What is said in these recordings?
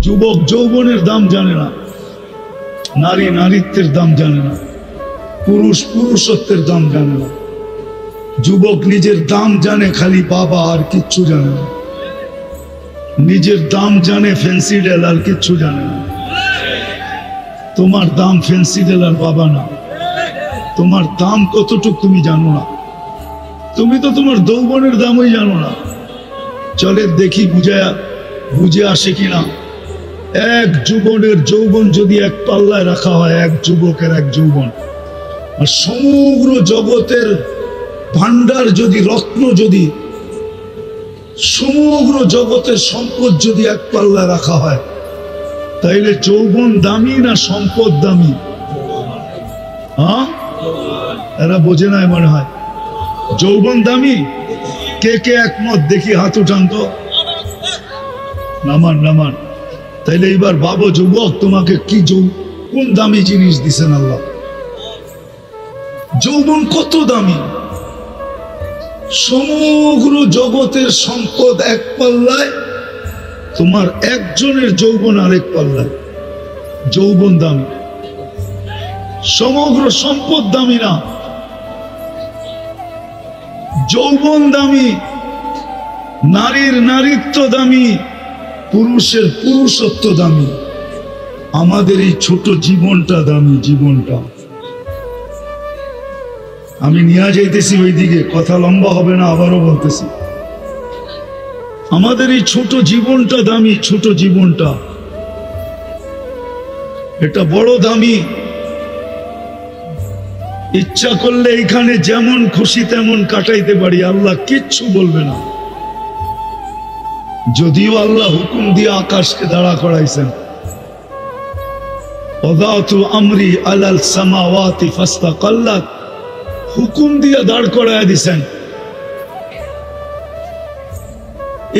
যুবক যৌবনের দাম জানে না, নারী নারীত্বের দাম জানে না, পুরুষ পুরুষত্বের দাম জানে না। যুবক নিজের দাম জানে খালি বাবা, আর কিচ্ছু জানে না। নিজের দাম জানে ফ্যান্সি ডেল, আর কিচ্ছু জানে না। তোমার দাম ফ্যান্সি ডেল আর বাবা না। তোমার দাম কতটুকু তুমি জানো না। তুমি তো তোমার যৌবনের দামই জানো না। চলে দেখি বুঝে আসে কিনা। এক যুবনের যৌবন যদি এক পাল্লায় রাখা হয়, এক যুবকের এক যৌবন, আর সমগ্র জগতের ভান্ডার যদি, রত্ন যদি, সমগ্র জগতের সম্পদ যদি এক পাল্লায় রাখা হয়, তাইলে যৌবন দামি না সম্পদ দামি? হ্যাঁ, এরা বোঝে নাই মনে হয়। যৌবন দামি। কে কে একমত দেখি হাত উঠান তো। নামান নামান। তাইলে এইবার ভাবো যুবক, তোমাকে কি কোন দামি জিনিস দিছেন আল্লাহ? যৌবন কত দামি। সমগ্র জগতের সম্পদ এক পাল্লায়, তোমার একজনের যৌবন আরেক পাল্লায়। যৌবন দামি, সমগ্র সম্পদ দামি না। যৌবন দামি, নারীর নারীত্ব দামি, পুরুষের পুরুষত্ব দামি। আমাদের এই ছোট জীবনটা দামি। জীবনটা আমি নিয়ে যাইতেছি ওইদিকে, কথা লম্বা হবে না, আবারও বলতেছি। আমাদের এই ছোট জীবনটা দামি। ছোট জীবনটা এটা বড় দামি। ইচ্ছা করলে এখানে যেমন খুশি তেমন কাটাইতে পারি, আল্লাহ কিচ্ছু বলবে না। যদিও আল্লাহ হুকুম দিয়ে আকাশকে দাঁড়া করাইছেন, ওয়াদাতু আমরি আলাল সামাওয়াতি ফাস্তাকাল্লাত, হুকুম দিয়ে দাঁড় করায় দিছেন।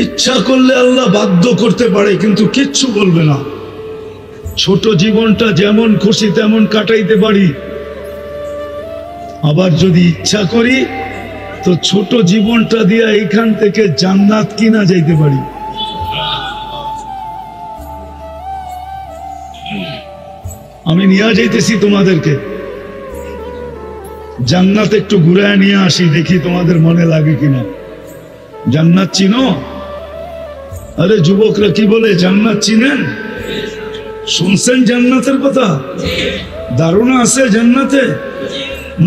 ইচ্ছা করলে আল্লাহ বাধ্য করতে পারে, কিন্তু কিচ্ছু বলবে না। ছোট জীবনটা যেমন খুশি তেমন কাটাইতে পারি। আবার যদি ইচ্ছা করি তো ছোট জীবনটা দিয়ে এখান থেকে জান্নাত কিনা যাইতে পারি। আমি নিয়ে যাইতেছি তোমাদেরকে জান্নাত, একটু ঘুরায় নিয়ে আসি, দেখি তোমাদের মনে লাগে কিনা। জান্নাত চিনো? আরে যুবকরা কি বলে, জান্নাত চিনেন? শুনছেন জান্নাতের কথা? ধারণা আছে জান্নাতে?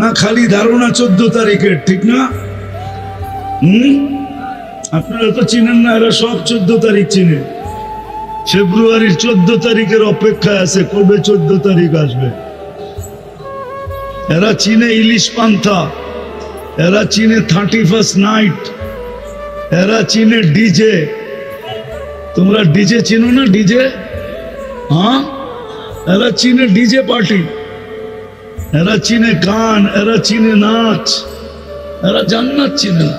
না খালি ধারণা 14 তারিখের, ঠিক না? আপনারা তো চিনেন না, এরা সব 14 তারিখ চিনে। ফেব্রুয়ারির 14 তারিখের অপেক্ষায় আছে, কবে 14 তারিখ আসবে। এরা চিনে ইলিশ পান্থা, এরা চিনে 31st নাইট, এরা চিনে ডিজে। তোমরা ডিজে চিনো না? ডিজে, হ্যাঁ, এরা চিনে ডিজে পার্টি, এরা চিনে গান, এরা চিনে নাচ, এরা জান্নাত চিনে না।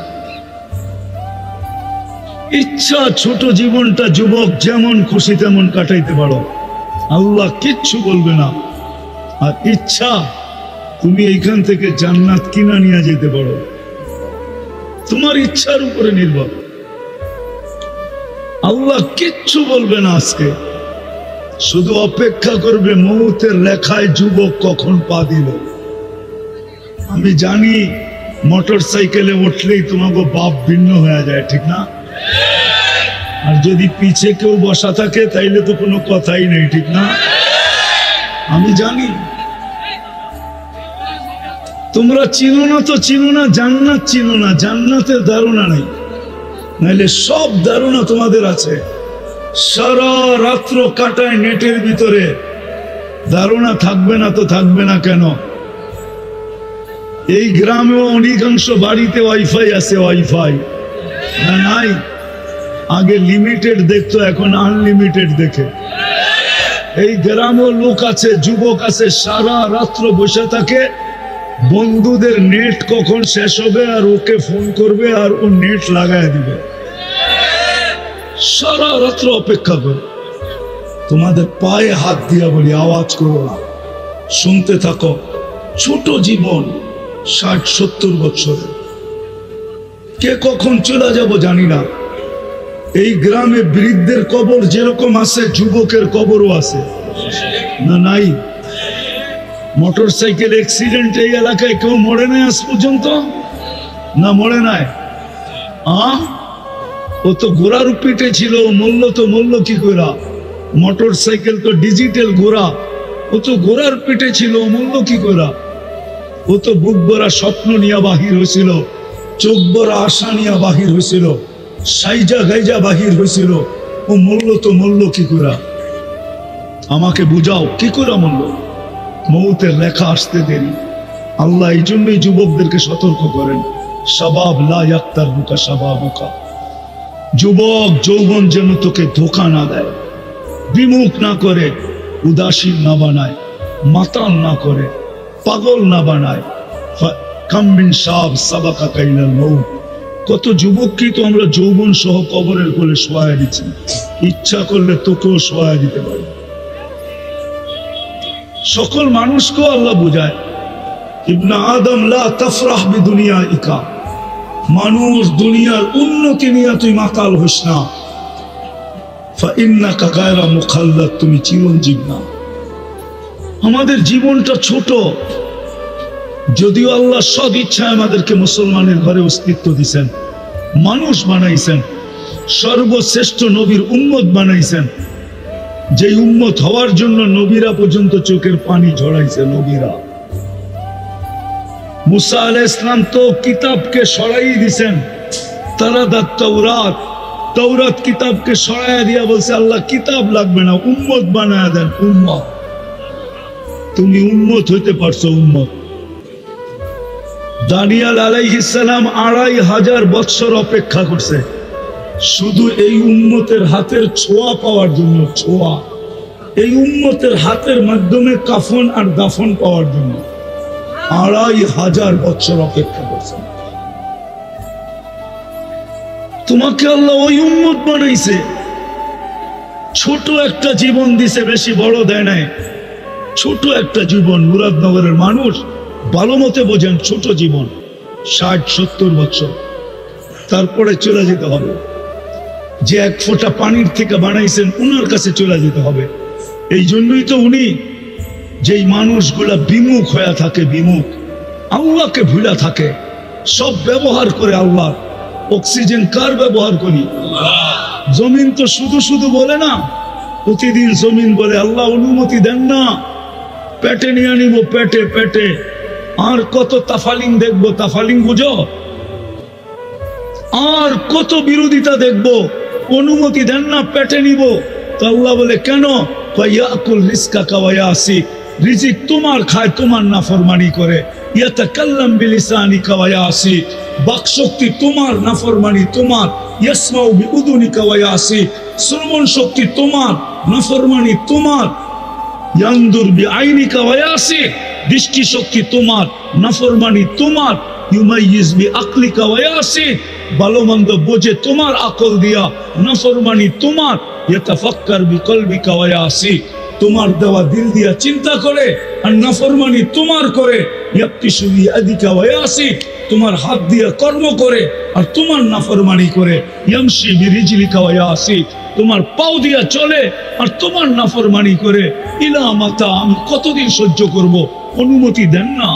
ইচ্ছা ছোট জীবনটা যুবক যেমন খুশি তেমন কাটাইতে পারো, আল্লাহ কিচ্ছু বলবে না। আর ইচ্ছা তুমি এইখান থেকে জান্নাত কিনা নিয়ে যেতে পারো, তোমার ইচ্ছার উপরে নির্ভর। আল্লাহ কিচ্ছু বলবে না। আজকে শুধু অপেক্ষা করবে মৌতের লেখায় যুবক কখন পা দিল। আমি জানি মোটর সাইকেলে উঠলেই তোমাকে বাপ ভিন্ন হয়ে যায়, ঠিক না? আর যদি পিছে কেউ বসা থাকে তাইলে তো কোনো কথাই নেই, ঠিক না? আমি জানি তোমরা চিনো না, তো চিনো না, জান্নাত চিনো না, জান্নাতের ধারণা নেই। নাইলে সব ধারণা তোমাদের আছে। সারা রাত্র কাটায় নেটের ভিতরে, ধারণা থাকবে না তো থাকবে না কেন? এই গ্রামেও অধিকাংশ বাড়িতে ওয়াইফাই আছে। ওয়াইফাই না নাই? আগে লিমিটেড দেখতো, এখন আনলিমিটেড দেখে। এই গ্রামেও লোক আছে, যুবক আছে, সারা রাত্র বসে থাকে, বন্ধুদের নেট কখন শেষ হবে আর ওকে ফোন করবে আর ও নেট লাগায় দিবে। সারা রাত্র অপেক্ষা করে। তোমাদের পায়ে হাত দিয়া বলি, আওয়াজ করো না, শুনতে থাকো। ছোট জীবন, 60-70 বছরে কে কখন চলে যাব জানি না। এই গ্রামে বৃদ্ধের কবর যেরকম আছে, যুবকের কবরও আছে না? নাই? মোটর সাইকেল অ্যাক্সিডেন্ট এই এলাকায় কেউ মরে নাই আজ পর্যন্ত? না মরে নাই? ও তো ঘোড়ার পিঠে ছিল, মূল্য কি ঘোড়া? মোটর সাইকেল তো ডিজিটাল ঘোড়া, ও তো ঘোড়ার পিঠে ছিল, মূল্য কি ঘোড়া? ও তো বুক ভরা স্বপ্ন নিয়ে বাহির হয়েছিল, চোখ ভরা আশা নিয়ে বাহির হয়েছিল, সাইজা গাইজা বাহির হয়েছিল। ও মূল্য কি ঘোড়া? আমাকে বুঝাও কি করে মূল্য? মৌতের লেখা আসতে দেরি। আল্লাহ এই জন্যই যুবকদেরকে সতর্ক করেন, শাবাব লা ইয়াক্তারবুকা শাবাবুকা। যুবক যৌবন যেন তোকে ধোঁকা না দেয়, বিমুখ না করে, উদাসীন না বানায়, মাতাল না করে, পাগল না বানায়। কামিন সাব সাবাকা কাইলাল মউত। কত যুবককে তো আমরা যৌবন সহ কবরের কোলে শোয়া দিচ্ছি, ইচ্ছা করলে তোকেও শোয়া দিতে পারি। সকল মানুষকেও আল্লাহ বুঝায়, ইবনে আদম লা তাফরাহ বিদুনিয়াইকা। মানুষ দুনিয়ার উন্নতি নিয়ে তুই মাতাল হোস না। ফাইন্নাকা গায়রা মুখাল্লাদ, তুমি চিরঞ্জীব না। আমাদের জীবনটা ছোট, যদিও আল্লাহ সব ইচ্ছায় আমাদেরকে মুসলমানের ঘরে অস্তিত্ব দিয়েছেন, মানুষ বানাইছেন, সর্বশ্রেষ্ঠ নবীর উম্মত বানাইছেন, যে উম্মত হওয়ার জন্য নবীরা পর্যন্ত চোখের পানি ঝরাইছে। নবীরা, মুসা আলাইহিস সালাম তো কিতাবকে সরাই দিয়েছেন, তাওরাত কিতাবকে সরাইয়া দিয়া বলছে আল্লাহ কিতাব লাগবে না, উম্মত বানায়া দেন। উম্মত, তুমি উম্মত হইতে পারছো? উম্মত। দানিয়েল আলাইহিস সালাম 2500 বৎসর অপেক্ষা করছে শুধু এই উম্মতের হাতের ছোঁয়া পাওয়ার জন্য। ছোঁয়া, এই উম্মতের হাতের মাধ্যমে কাফন আর দাফন পাওয়ার জন্য 2500 বৎসর অপেক্ষা করছে। তোমাকে আল্লাহ ওই উম্মত বানাইছে, ছোট একটা জীবন দিছে, বেশি বড় দেয় নাই। ছোট একটা জীবন। মুরাদনগরের মানুষ ভালো মতে বোঝেন, ছোট জীবন, 60-70 বছর, তারপরে চলে যেতে হবে। যে এক ফোঁটা পানির থেকে বানাইছেন উনার কাছে চলে যেতে হবে। এই জন্যই তো উনি, যেই মানুষগুলা বিমুখ হয়ে থাকে, বিমুখ, আল্লাহকে ভুলা থাকে, সব ব্যবহার করে আল্লাহ। অক্সিজেন কার ব্যবহার করি? জমিন তো শুধু বলে না, প্রতিদিন জমিন বলে আল্লাহ অনুমতি দেন না, পেটে নিয়ে নিব, পেটে। আর কত তাফালিং দেখবো, তাফালিং বুঝো? আর কত বিরোধিতা দেখবো, অনুমতি দেন না, পেটে নিব। তো আল্লাহ বলে কেন? ইয়াকুল রিজকাকা ওয়া ইয়াসি, রিজিক তোমার খায়, তোমার নাফরমানি করে। ইয়াতাকাল্লাম বিলিসানিকা ওয়া ইয়াসি, বাকশক্তি তোমার, নাফরমানি তোমার। ইয়াসমাউ বিউদুনিকা ওয়া ইয়াসি, শ্রবণ শক্তি তোমার, নাফরমানি তোমার। ইয়ানদুর বিআইনিকা ওয়া ইয়াসি, দৃষ্টি শক্তি তোমার, নাফরমানি তোমার। ইউমাইয়িজ বিআকলিকা ওয়া ইয়াসি, ভালো মন্দ বোঝে তোমার আকল দিয়া, নাফরমানি তোমার। ইয়াতাফাক্কার বিকলবিকা ওয়া ইয়াসি, তোমার দেওয়া দিল দিয়া চিন্তা করে, আর নাফরমানি তোমার করে। ইয়াবতিশু বিয়াদিকা ওয়া ইয়াসি, তোমার হাত দিয়ে কর্ম করে আর তোমার নাফরমানি করে। ইয়ামশি বিরিজলিকা ওয়া ইয়াসি, তোমার পাও দিয়া চলে আর তোমার নাফরমানি করে। ইলা মাতা, আমি কতদিন সহ্য করব? অনুমতি দেন না।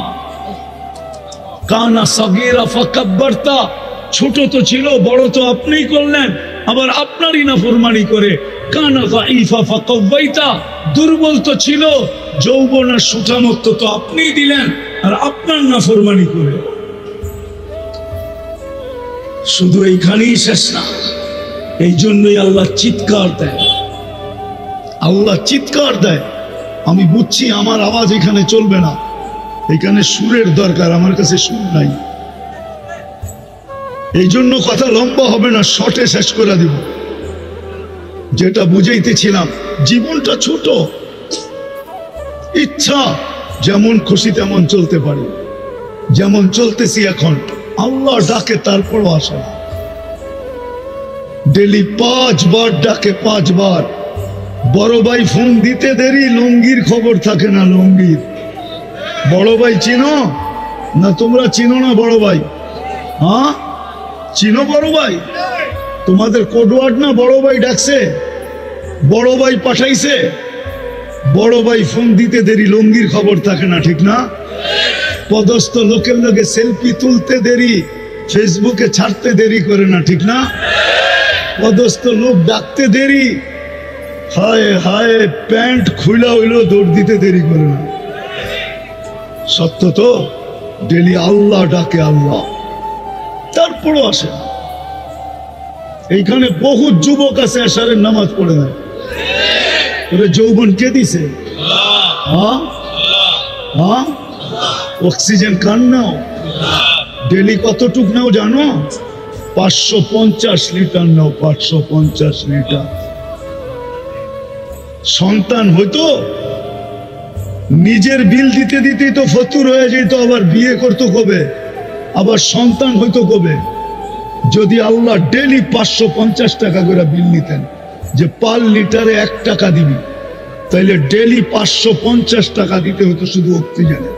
কানা সাগীরা ফাকাব্বারতা, ছোট তো ছিল, বড় তো আপনিই করলেন, আবার আপনারই নাফরমানি করে। কানা যাইফা ফাকাওয়াইতা, দুর্বল তো ছিল, যৌবন আর সুঠামত্ব তো আপনিই দিলেন, আর আপনার নাফরমানি করে। শুধু এইখানেই শেষ না, এই জন্যই আল্লাহ চিৎকার দেয়। আল্লাহ চিৎকার দেয়। আমি বুঝছি আমার আওয়াজ এখানে চলবে না, এখানে সুরের দরকার, আমার কাছে সুর নাই। এই জন্য কথা লম্বা হবে না, শর্টে শেষ করে দিব। যেটা বুঝাইতেছিলাম, জীবনটা ছোট, ইচ্ছা যেমন খুশি তেমন চলতে পারি, যেমন চলতেছি এখন। আল্লাহ ডাকে তারপরও আসে না। ডেলি 5 বার ডাকে, 5 বার। বড় ভাই ফোন দিতে দেরি, লুঙ্গির খবর থাকে না। লুঙ্গির বড় ভাই চিনো না? তোমরা চিনো না বড় ভাই? হ্যাঁ চিনো বড় ভাই? তোমাদের কোডওয়ার্ড না বড় ভাই ডাকছে, বড় ভাই পাঠাইছে, বড় ভাই ফোন দিতে দেরি, লঙ্গির খবর থাকে না, ঠিক না? পদস্থ লোকের লোকে সেলফি তুলতে দেরি, ফেসবুকে ছাড়তে দেরি করে না, ঠিক না? পদস্থ লোক ডাকতে দেরি, হায় হায় প্যান্ট খুলা হইলো দৌড় দিতে দেরি করে না। সত্য তো, ডেলি আল্লাহ ডাকে আল্লাহ, তারপরও আসে না। এইখানে বহু যুবক আছে এশারের নামাজ পড়ে না, ওরে যৌবন কে দিছে? হ্যাঁ হ্যাঁ, অক্সিজেন কান নাও, ডেলি কতটুক নাও জানো? 550 লিটার নাও, 550 লিটার। সন্তান হইতো, নিজের বিল দিতে দিতেই তো ফতুর হয়ে যেত, আবার বিয়ে করতো কবে, আবার সন্তান হইতো কবে? যদি আল্লাহ ডেলি 550 টাকা করে বিল নিতেন, যে পার লিটারে 1 টাকা দিবি, তাইলে ডেলি 550 টাকা দিতে হতো শুধু অক্সিজেনে।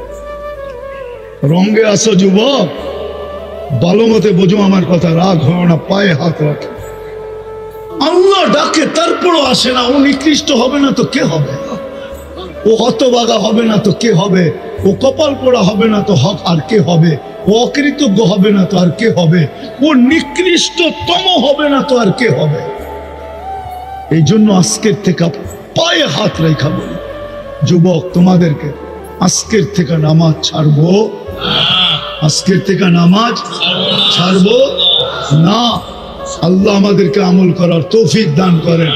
রঙে আসো যুবক, ভালো মতে বোঝো আমার কথা, রাগ হয় না, পায়ে হাত রাখে। আল্লাহ ডাকে তারপরও আসে না। ও নিকৃষ্ট হবে না তো কে হবে? ও হতভাগা হবে না তো কে হবে? ও কপাল পোড়া হবে না তো হক আর কে হবে? ও অকৃতজ্ঞ হবে না তো আর কে হবে? ও নিকৃষ্টতম হবে না তো আর কে হবে? এই জন্য আজকের থেকে পায়ে হাত রেখা বলি যুবক তোমাদেরকে, আজকের থেকে নামাজ ছাড়বো, আজকের থেকে নামাজ ছাড়বো না। আল্লাহ আমাদেরকে আমল করার তৌফিক দান করেন।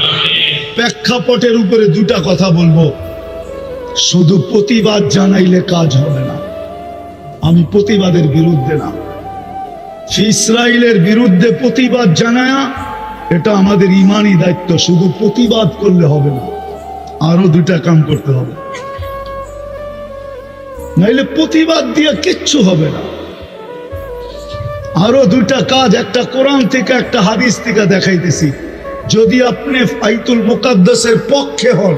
প্রেক্ষাপটের উপরে দুটা কথা বলবো। শুধু প্রতিবাদ জানাইলে কাজ হবে না, আমি প্রতিবাদের বিরুদ্ধে না। ইসরায়েলের বিরুদ্ধে প্রতিবাদ জানায়া এটা আমাদের ইমানি দায়িত্ব। শুধু প্রতিবাদ করলে হবে না, আরো দুটা কাম করতে হবে, নাইলে প্রতিবাদ দিয়ে কিচ্ছু হবে না। আরো দুটা কাজ, একটা কোরআন থেকে একটা হাদিস থেকে দেখাইতেছি। যদি আপনি বাইতুল মুকাদ্দাসের পক্ষে হন,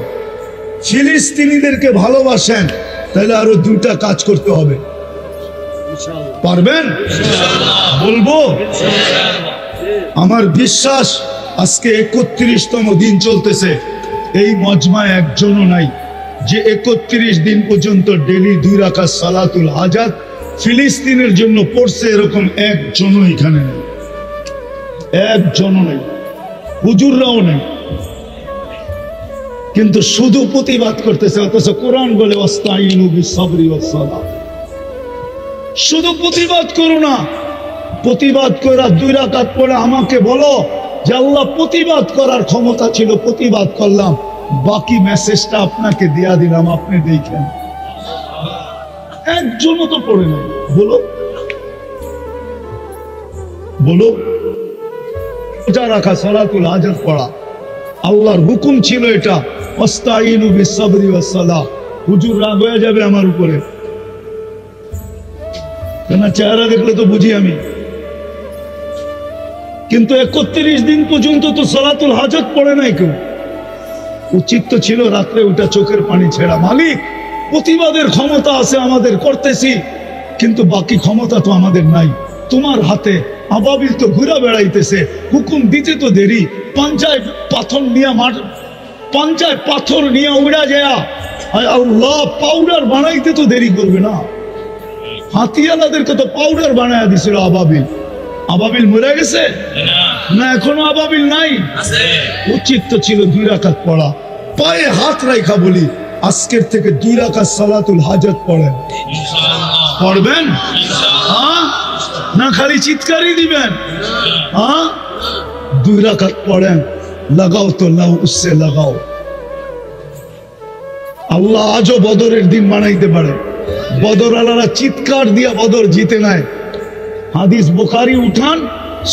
ফিলিস্তিনিদেরকে ভালোবাসেন, তাহলে আরো দুটা কাজ করতে হবে। পারবেন? বলবো? আমার বিশ্বাস আজকে 31তম দিন চলতেছে, এই মজমায় একজনও নাই যে 31 দিন পর্যন্ত ডেলি 2 রাকাত সালাতুল হাজাত ফিলিস্তিনের জন্য পড়ছে, এরকম একজনও এখানে নেই, একজনও নেই, হুজুররাও নেই। কিন্তু শুধু প্রতিবাদ করতেছে, অথচ কোরআন বলে ওয়াস্তাইনু বিসসবরি ওয়াসসালাহ। শুধু প্রতিবাদ করো না, প্রতিবাদ করে 2 রাকাত পড়ে আমাকে বলো যে আল্লাহ প্রতিবাদ করার ক্ষমতা ছিল, প্রতিবাদ করলাম, বাকি মেসেজটা আপনাকে দেয়া দিলাম, আপনি দেখেন। একজনও তো পড়ে না। বলো বলো, রোজা রাখা, সালাতুল হাজাত পড়া, আল্লাহর হুকুম ছিল এটা, ওয়াস্তাইনু বিসসবরি ওয়াসসালাহ। হুজুর রাগ হয়ে যাবে আমার উপরে, কেন চেহারা দেখলে তো বুঝি আমি। কিন্তু 31 দিন পর্যন্ত তো সালাতুল হাজাত পড়ে নাই কেউ। উচিত তো ছিল রাত্রে ওটা চোখের পানি ছেড়া। মালিক, প্রতিবাদের ক্ষমতা আছে আমাদের, করতেছি, কিন্তু বাকি ক্ষমতা তো আমাদের নাই। তোমার হাতে আবাবিল তো ঘুরে বেড়াইতেছে, হুকুম দিতে তো দেরি। পাঞ্জায় পাথর নিয়ে উড়া যায়, আল্লাহ পাউডার বানাইতে তো দেরি করবে না। হাতিয়ালাদেরকে তো পাউডার বানায় দিছিল আবাবিল। আবাবিল মরে গেছে না? এখনো আবাবিল নাই? উচিত তো ছিল 2 রাকাত পড়া। পায়ে হাত রাখা বলি, আজকের থেকে 2 রাকাত সালাতুল হাজাত পড়েন। পড়বেন? হ্যাঁ না খালি চিৎকারই দিবেন? হ্যাঁ, 2 রাকাত পড়েন। লাগাও তো লাও, উসসে লাগাও। আল্লাহ আজও বদরের দিন বানাইতে পারে। বদর আলারা চিৎকার দিয়া বদর জিতে নেয়। হাদিস বুখারী উঠান,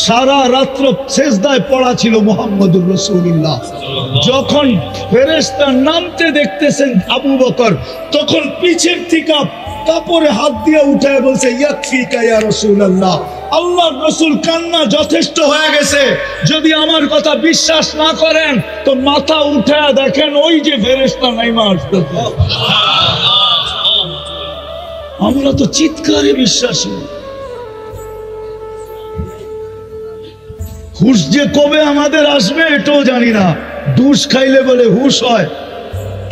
সারা রাত্র সেজদায় পড়া ছিল মুহাম্মদুর রাসূলুল্লাহ। যখন ফেরেশতা নামতে দেখতেছেন আবু বকর, তখন পিছের থেকে কাপড়ে হাত দিয়ে উঠায় বলছে, ইয়াকফিকা ইয়া রাসূলুল্লাহ, আল্লাহর রাসূল, কান্না যথেষ্ট হয়ে গেছে। যদি আমার কথা বিশ্বাস না করেন তো মাথা উঠায় দেখেন, ওই যে ফেরেশতা নাইমা আসতেছে। আমরা তো চিৎকারে বিশ্বাসী। হুশ যে কবে আমাদের আসবে এটাও জানি না। ডুস খাইলে বলে হুশ হয়,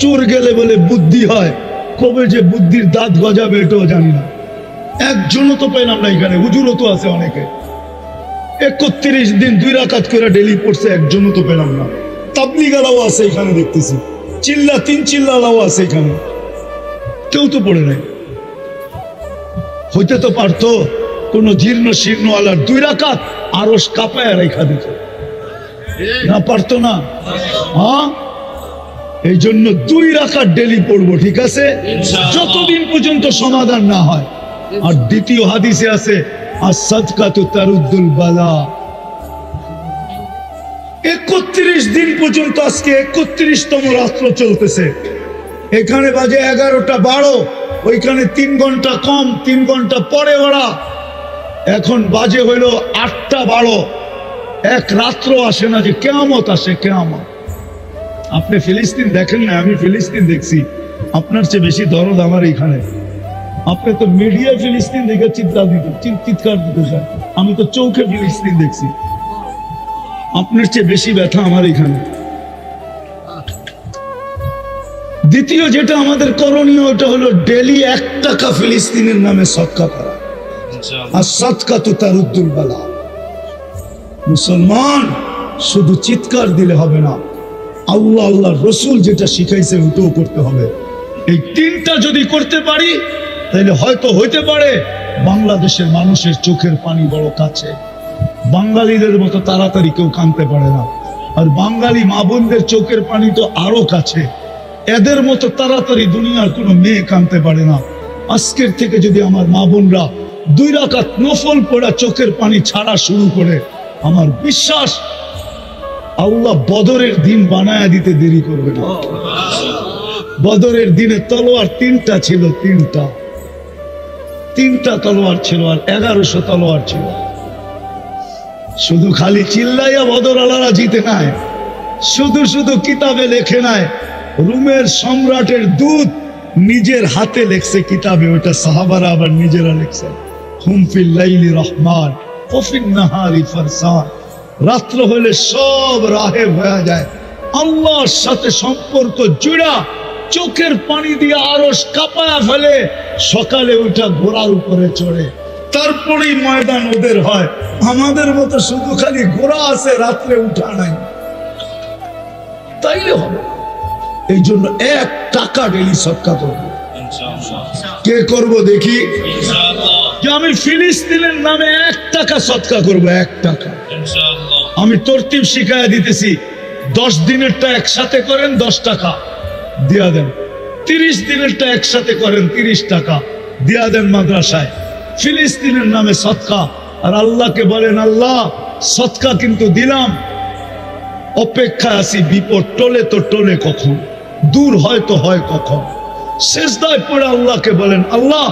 চোর গেলে বলে বুদ্ধি হয়, কবে যে বুদ্ধির দাঁত গজাবে এটাও জানি না। একজনও তো পেলাম না এখানে, হুজুরও তো আছে অনেকে, 31 দিন 2 রাকাত করে ডেলি পড়ছে, একজনও তো পেলাম না। তাবলিগালাও আছে এখানে দেখতেছি, চিল্লা 3 চিল্লালাও আছে এখানে, কেউ তো পড়ে নাই। হইতে তো পারতো কোন জীর্ণ শীর্ণ আলার 2 রাকাত আরশ কাঁপায় রেখা দিত, না পারতো না? হ্যাঁ, এই জন্য 2 রাকাত ডেলি পড়বো, ঠিক আছে, যতদিন পর্যন্ত সমাধান না হয়। আর দ্বিতীয় হাদিসে আছে as-সাদকাতু তারুদ্দুল বালা। 31 দিন পর্যন্ত, আজকে 31তম রাত্র চলতেছে, এখানে বাজে 11টা 12, ওইখানে 3 ঘন্টা কম, 3 ঘন্টা পরে ওরা, এখন বাজে হইল 8টা 12। এক রাত্র আসে না যে কিয়ামত আসে, কিয়ামত। আপনি ফিলিস্তিন দেখেন না, আমি ফিলিস্তিন দেখছি, আপনার চেয়ে বেশি দরদ আমার এখানে। আপনি তো মিডিয়া ফিলিস্তিন দেখে চিৎকার দিতে চান, আমি তো চৌখে ফিলিস্তিন দেখছি। আপনার চেয়ে বেশি ব্যথা আমার এখানে। দ্বিতীয় যেটা আমাদের করণীয়, ওটা হলো ডেলি 1 টাকা ফিলিস্তিনের নামে সদকা করা। আর সাদকাতু তারুদ্দুল বালা। মুসলমান শুধু চিৎকার দিলে হবে না, আল্লাহ আল্লাহর রসুল যেটা শিখাইছে ওটাও করতে হবে। এই 3টা যদি করতে পারি তাহলে হয়তো হইতে পারে বাংলাদেশের মানুষের চোখের পানি বড় কাছে। বাঙালিদের মতো তাড়াতাড়ি কেউ কাঁদতে পারে না, আর বাঙালি মা বোনদের চোখের পানি তো আরো কাছে। এদের মতো তাড়াতাড়ি দুনিয়ার কোনো মেয়ে কাঁদতে পারে না। আজকের থেকে যদি আমার মা বোনরা 2 রাকাত নফল পড়া চোখের পানি ছাড়া শুরু করে, আমার বিশ্বাস আল্লাহ বদরের দিন বানায়া দিতে দেরি করবে না। বদরের দিনে তলোয়ার 3টা ছিল, 3টা তলোয়ার ছিল, আর 1100 তলোয়ার ছিল। শুধু খালি চিল্লাইয়া বদর আলারা জিতে নাই, শুধু শুধু কিতাবে লেখে নাই। রুমের সম্রাটের দূত নিজের হাতে লেখছে কিতাবে, ওটা সাহাবারা আবার নিজেরা লেখছে। হুম ফিল লাইলি রহমান ওয়া ফিন নাহারি ফারসান। রাত্র হলে সব রাহেব হয়ে যায়, আল্লাহর সাথে সম্পর্ক জুড়া, চোখের পানি দিয়ে আরশ কাঁপায়া ফেলে। সকালে উঠা ঘোড়ার উপরে চড়ে, তারপরেই ময়দান ওদের হয়। আমাদের মতো শুধু খালি ঘোড়া আছে, রাত্রে উঠা নাই, তাইলে হবে। এই জন্য 1 টাকা ডেলি সদকা করবো। কে করব দেখি? যে আমি ফিলিস্তিনের নামে 1 টাকা সদকা করবো, 1 টাকা। আমি তরতিব শিখাইয়া দিতেছি, 10 দিনেরটা একসাথে করেন 10 টাকা দিয়া দেন, 30 দিনেরটা একসাথে করেন 30 টাকা দিয়া দেন মাদ্রাসায়। ফিলিস্তিনের নামে সদকা। আর আল্লাহকে বলেন, আল্লাহ সদকা কিন্তু দিলাম, অপেক্ষা আছি বিপদ টলে তো টলে কখন, দূর হয় তো হয় কখন। সেজদায় পড়ে আল্লাহকে বলেন, আল্লাহ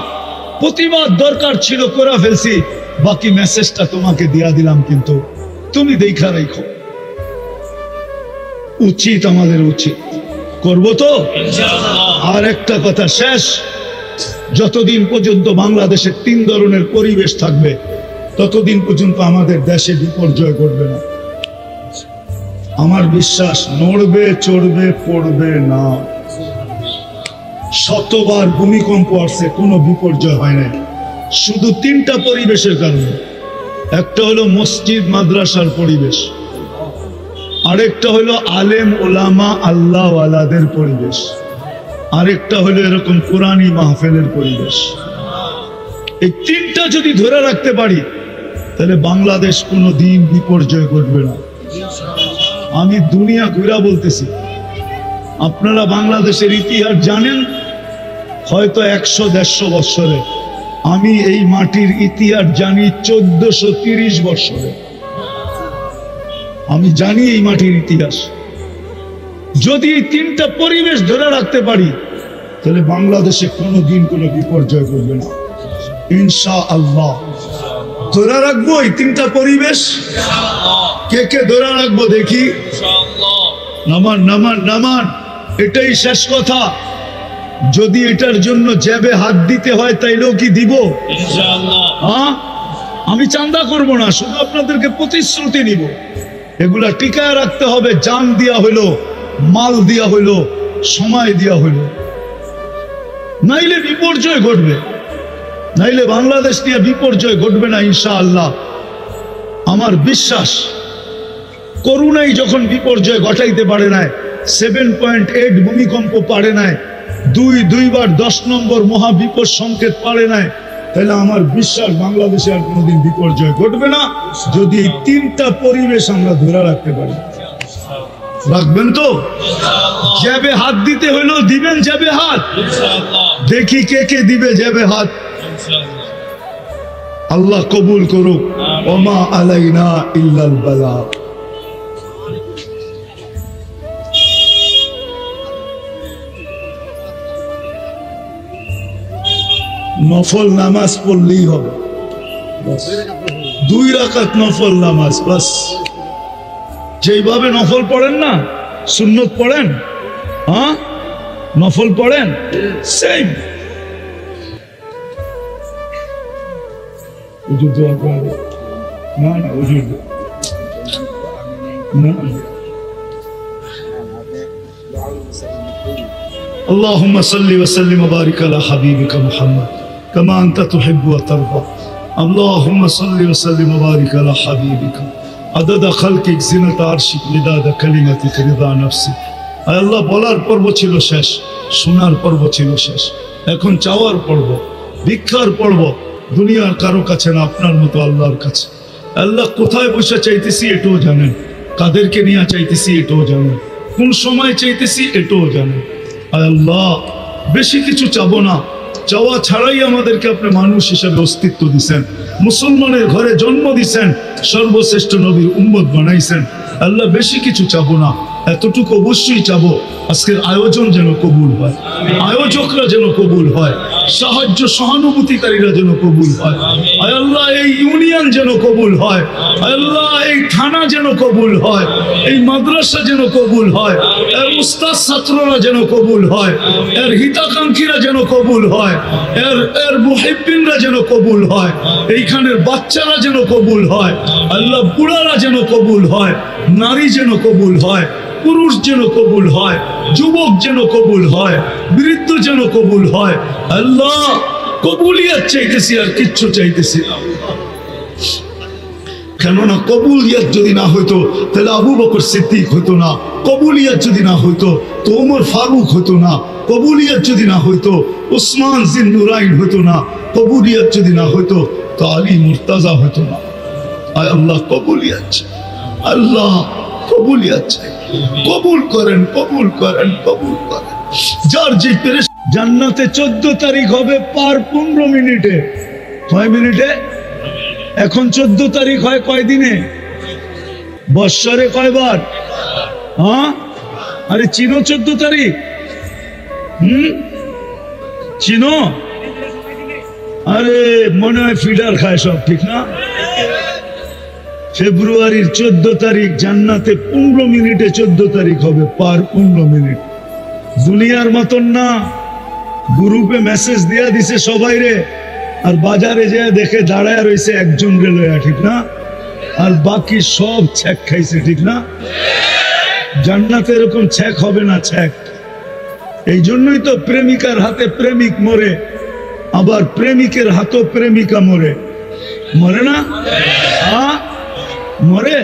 প্রতিবাদ দরকার ছিল করে ফেলছি, বাকি মেসেজটা তোমাকে দিয়া দিলাম, কিন্তু তুমি দেখা রেখো। উচিত, আমাদের উচিত, করবো তো আর একটা কথা শেষ, যতদিন পর্যন্ত বাংলাদেশে 3 ধরনের পরিবেশ থাকবে ততদিন পর্যন্ত আমাদের দেশে বিপর্যয় ঘটবে না। আমার বিশ্বাস নড়বে চড়বে পড়বে না। শতবার ভূমিকম্প আসছে, কোনো বিপর্যয় হয় না, শুধু 3টা পরিবেশের কারণে। একটা হলো মসজিদ মাদ্রাসার পরিবেশ, আরেকটা হলো আলেম ওলামা আল্লাহ ওয়ালাদের পরিবেশ, আরেকটা হলো এরকম কোরআনী মাহফিলের পরিবেশ। এই 3টা যদি ধরে রাখতে পারি তাহলে বাংলাদেশ কোনো দিন বিপর্যয় ঘটবে না। আমি দুনিয়া ঘুরা বলতেছি, আপনারা বাংলাদেশের ইতিহাস জানেন হয়তো 100-150 বছরে, আমি এই মাটির ইতিহাস জানি 1430 বছরে। আমি জানি এই মাটির ইতিহাস। যদি এই 3টা পরিবেশ ধরে রাখতে পারি তাহলে বাংলাদেশে কোনোদিন কোনো বিপর্যয় ঘটবে না ইনশাআল্লাহ। ধরে রাখবো এই 3টা পরিবেশ। কে কে ধরে রাখবো দেখি? নামান নামান নামান, এটাই শেষ কথা। যদি এটার জন্য জেবে হাত দিতে হয় তাইলেও কি দিব ইনশাআল্লাহ। হ্যাঁ, আমি চাঁদা করব না, শুধু আপনাদেরকে প্রতিশ্রুতি নিব। এগুলা টিকায় রাখতে হবে। জান দিয়া হইলো, মাল দিয়া হইলো, সময় দিয়া হইলো, নাইলে বিপর্যয় ঘটবে, নাইলে বাংলাদেশ নিয়ে বিপর্যয় ঘটবে না ইনশাআল্লাহ। আমার বিশ্বাস করুণাই যখন বিপর্যয় ঘটাইতে পারে নাই, 7.8 ভূমিকম্প পারে নাই, দুইবার 10 নম্বর মহাবিপদ সংকেত পারে নাই, তাহলে আমার বিশ্বাস বাংলাদেশে আর কোনোদিন বিপর্যয় ঘটবে না, যদি এই 3টা পরিবেশ আমরা ধরে রাখতে পারি। রাখবেন তো? যাবে হাত দিতে হইলো দিবেন, যাবে হাত, দেখি কে কে দিবে যাবে হাত। আল্লাহ কবুল করুক। ওমা আলাইনা ইল্লাল বালাগ। নফল নামাজ পড়লেই হবে, 2 রাকাত নফল নামাজ বাস। যেইভাবে নফল পড়েন না, সুন্নত পড়েন, হ্যাঁ নফল পড়েন, সেম। হুজুর দোয়া করে না, না হুজুর না। اللهم صل وسلم وبارك على حبيبك محمد كما أنت تحب وترضى. اللهم صل وسلم وبارك على حبيبك عدد خلقك زنة عرشك مداد كلمتك رضا نفسك. আয় আল্লাহ, বলার পর্ব ছিল শেষ, শোনার পর্ব ছিল শেষ, এখন চাওয়ার পর্ব, ভিক্ষার পর্ব। দুনিয়ার কারো কাছে না, আপনার মতো আল্লাহর কাছে। আল্লাহ কোথায় বসে চাইতেছি এটাও জানেন, কাদেরকে নিয়ে চাইতেছি এটাও জানেন, কোন সময় চাইতেছি এটাও জানেন। আল্লাহ বেশি কিছু চাবো না, চাওয়া ছাড়াই আমাদেরকে আপনি মানুষ হিসেবে অস্তিত্ব দিছেন, মুসলমানের ঘরে জন্ম দিছেন, সর্বশ্রেষ্ঠ নবীর উম্মত বানাইছেন। আল্লাহ বেশি কিছু চাবো না, এতটুকু অবশ্যই চাবো, আজকের আয়োজন যেন কবুল হয়, আয়োজকরা যেন কবুল হয়, সাহায্য সহানুভূতিকারীরা যেন কবুল হয়। আয় আল্লাহ এই ইউনিয়ন যেন কবুল হয়, আয় আল্লাহ এই থানা যেন কবুল হয়, এই মাদ্রাসা যেন কবুল হয়, এর উস্তাদ ছাত্ররা যেন কবুল হয়, এর হিতাকাঙ্ক্ষীরা যেন কবুল হয়, এর মুহিব্বিনরা যেন কবুল হয়, এইখানের বাচ্চারা যেন কবুল হয়, আল্লাহ বুড়ারা যেন কবুল হয়, নারী যেন কবুল হয়, পুরুষ যেন কবুল হয়, যুবক যেন কবুল হয়, বৃদ্ধ যেন কবুল হয়। আল্লাহ কবুলিয়াত চাইতেছি, আর কিচ্ছু চাইতেছি না। কেননা কবুলিয়াত যদি না হইতো তাহলে আবু বকর সিদ্দিক হইতো না, কবুলিয়াত যদি না হইতো তো ওমর ফারুক হইতো না, কবুলিয়াত যদি না হইতো উসমান জিন নুরাইন হইতো না, কবুলিয়াত যদি না হইতো তো আলী মুর্তাজা হইতো না। আয় আল্লাহ কবুলিয়াত, আল্লাহ কবুলিয়াত চাই, কবুল করেন, কবুল করেন, কবুল করেন। যার যে জান্নাতে 14 তারিখ হবে পার 15 মিনিটে। কয় মিনিটে? এখন 14 তারিখ হয় কয় দিনে? বৎসরে কয়বার? হ্যাঁ, আরে চিনো 14 তারিখ? চিনো? আরে মনে হয় ফিডার খায় সব, ঠিক না? ফেব্রুয়ারির 14 তারিখ জান্নাতে 15 মিনিটে 14 তারিখ হবে, পার 15 মিনিট। দুনিয়ার মতন না, গ্রুপে মেসেজ দিয়া দিছে সবাই রে, আর বাজারে যে দেখে দাঁড়ায় রয়েছে একজন রে লয়া, ঠিক না? আর বাকি সব ছ্যাক খাইছে, ঠিক না? জান্নাতে এরকম ছ্যাক হবে না, ছ্যাক। এই জন্যই তো প্রেমিকার হাতে প্রেমিক মরে, আবার প্রেমিকের হাতেও প্রেমিকা মরে, মরে না? মরে।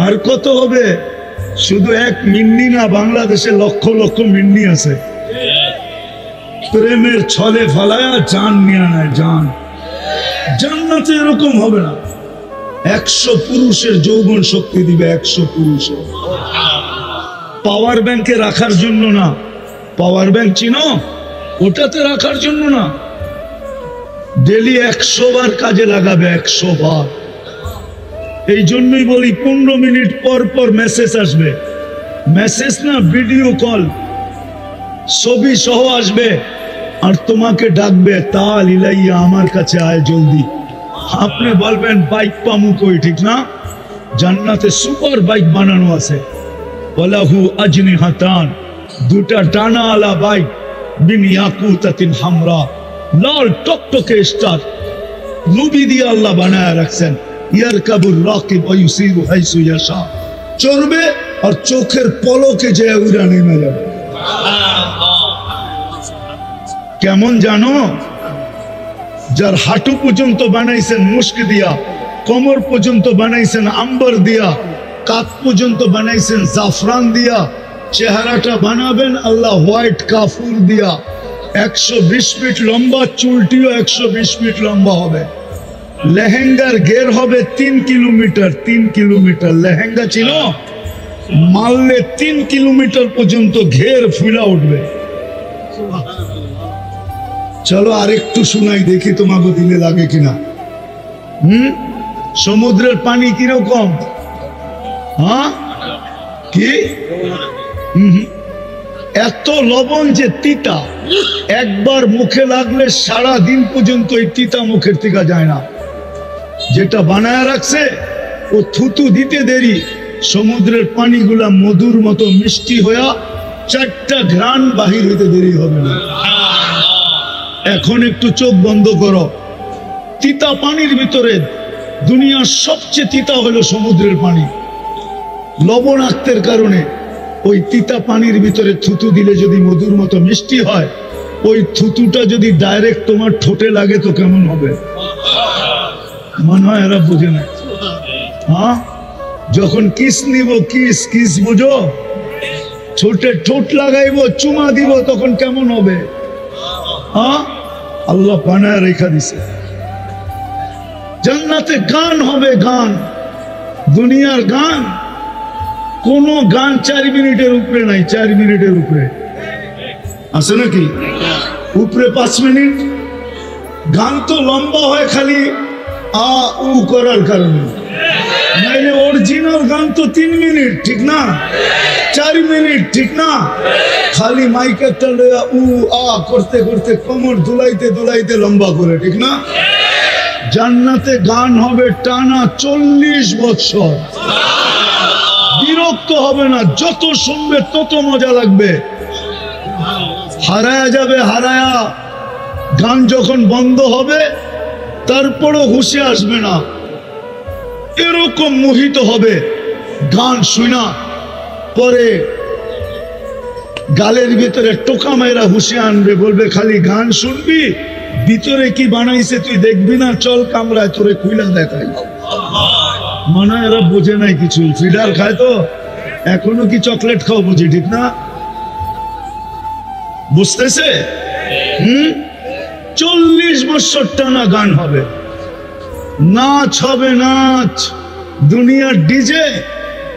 আর কত হবে? শুধু এক মিন্নি না, বাংলাদেশে লক্ষ লক্ষ মিন্নি আছে, প্রেমের ছলে ফালায়া জান নিয়ে নেয়, জান। জান্নাতে এরকম হবে না, 100 পুরুষের যৌবন শক্তি দিবে, 100 পুরুষের। পাওয়ার ব্যাংকে রাখার জন্য না, পাওয়ার ব্যাংক চিনো? ওটাতে রাখার জন্য না, ডেলি 100 বার কাজে লাগাবে, 100 বার। এই জন্যই বলি 15 মিনিট পর পর মেসেজ আসবে, মেসেজ না ভিডিও কল, ছবি সহ আসবে, আর তোমাকে ডাকবে, তাল ইলাইয়া, আমার কাছে আয় জলদি। আপনি বলবেন বাইক পামু কই, ঠিক না? জান্নাতে সুপার বাইক বানানো আছে, ওয়ালাহু আজনিহাতান, 2টা ডানা আলা বাইক, বিন ইয়াকুতাতিন হামরা, লাল টকটকে স্টার, রুবি দিয়ে আল্লাহ বানায় রাখছেন। ইয়ারকাবুর রাকিব ওয়া ইউসিরু হাইসু ইয়াশা, চড়বে আর চোখের পলকে যে উড়া নেমে যাবে। কেমন জানো? যার হাঁটু পর্যন্ত বানাইছেন মুস্ক দিয়া, কোমর পর্যন্ত বানাইছেন আম্বর দিয়া, কাঁধ পর্যন্ত বানাইছেন জাফরান দিয়া, চেহারাটা বানাবেন আল্লাহ হোয়াইট কাফুর দিয়া, 120 ফিট লম্বা, চুলটিও 120 ফিট লম্বা হবে। লেহেঙ্গার ঘের হবে 3 কিলোমিটার। 3 কিলোমিটার লেহেঙ্গা ছিল, মারলে 3 কিলোমিটার পর্যন্ত ঘের ফুলা উঠবে। চলো আরেকটু শোনাই, দেখি তোমাকে দিলে লাগে কিনা। সমুদ্রের পানি কিরকম? হ্যাঁ, কি এত লবণ যে তিতা, একবার মুখে লাগলে সারা দিন পর্যন্ত এই তিতা মুখের থেকে যায় না। যেটা বানায় রাখছে ও থুতু দিতে দেরি, সমুদ্রের পানিগুলা মধুর মতো মিষ্টি হইয়া 4টা ঘ্রাণ বাহির হইতে দেরি হবে না। এখন একটু চোখ বন্ধ করো। তিতা পানির ভিতরে দুনিয়ার সবচেয়ে তিতা হলো সমুদ্রের পানি। লবণাক্তের কারণে ওই তিতা পানির ভিতরে থুতু দিলে যদি মধুর মতো মিষ্টি হয়, ওই থুতুটা যদি ডাইরেক্ট তোমার ঠোঁটে লাগে তো কেমন হবে? মনে হয় এরা বুঝে না। হ্যাঁ, যখন কিস নিব, কিস কিস বুঝো, ঠোঁটে ঠোঁট লাগাইবো, চুমা দিব, তখন কেমন হবে? হ্যাঁ, আল্লাহ বানায় রেখা দিছে। জান্নাতে গান হবে, গান, দুনিয়ার গান। কোন গান 4 মিনিটের উপরে নাই। 4 মিনিটের উপরে আছে নাকি? উপরে 5 মিনিট। গান তো লম্বা হয় খালি আ উ করার কারণে, নাইলে অরিজিনাল গান তো 3 মিনিট, ঠিক না? 4 মিনিট, ঠিক না? খালি মাইক একটা লয়া উ আ করতে করতে কোমর দুলাইতে দুলাইতে লম্বা করে, ঠিক না? জান্নাতে গান হবে টানা 40 বছর। বিরক্ত হবে না, যত শুনবে তত মজা লাগবে। হারায়া যাবে, হারায়া। গান যখন বন্ধ হবে তারপরও হুঁশে আসবে না, এরকম মোহিত হবে। গান শুনা পরে গালের ভিতরে টোকা মেয়েরা হুঁশে আনবে, বলবে খালি গান শুনবি, ভিতরে কি বানাইছে তুই দেখবি না, চল কামরায় তোরে খুইলা দেখাই। মনে হয় এরা বোঝে নাই কিছু, ফিডার খায় তো এখনো কি চকলেট খাও বুঝি, ঠিক না? বুঝতেছে? 40 বছর টানা গান হবে, নাচ হবে, নাচ। দুনিয়ার ডিজে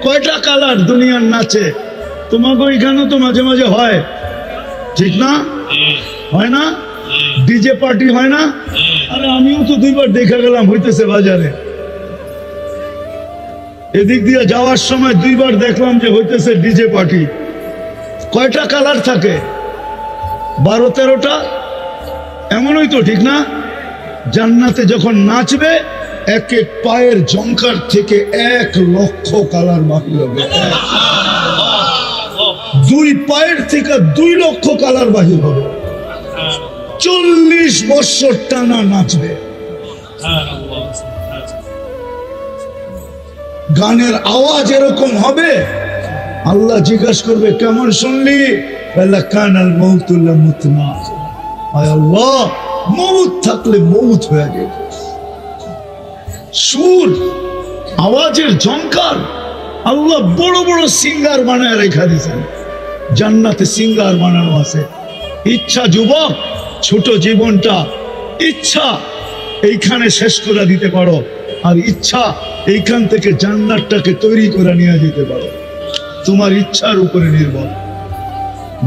কয়টা কালার দুনিয়ার নাচে, তোমাকে ওইখানে তো মাঝে মাঝে হয়, ঠিক না? হয় না? ডিজে পার্টি হয় না? আরে আমিও তো 2বার দেখা গেলাম, হইতেছে বাজারে। এদিক দিয়ে যাওয়ার সময় 2বার দেখলাম যে হইতেছে ডিজে পার্টি। কয়টা কালার থাকে? 12-13টা, এমনই তো, ঠিক না? জান্নাতে যখন নাচবে, এক এক পায়ের ঝংকার থেকে 1 লক্ষ কালার বাকি হবে। 2 পায়ের থেকে 2 লক্ষ কালার বাহির হবে। 40 বছর টানা নাচবে। গানের আওয়াজ এরকম হবে, আল্লাহ জিজ্ঞাসা করবে কেমন শুনলি? কানাল মউতুল্লাহ মুতনা। আয় আল্লাহ, মউত থাকলে মউত হয়ে যায়। সুর, আওয়াজের ঝংকার, আল্লাহ বড় বড় সিঙ্গার বানায় রেখা দিয়েছেন। জান্নাতে সিঙ্গার বানানো আছে। ইচ্ছা যুবক, ছোট জীবনটা ইচ্ছা এইখানে শেষ করে দিতে পারো, আর ইচ্ছা এইখান থেকে জান্নাতটাকে তৈরি করে নিয়ে যেতে পারো। তোমার ইচ্ছার উপরে নির্ভর।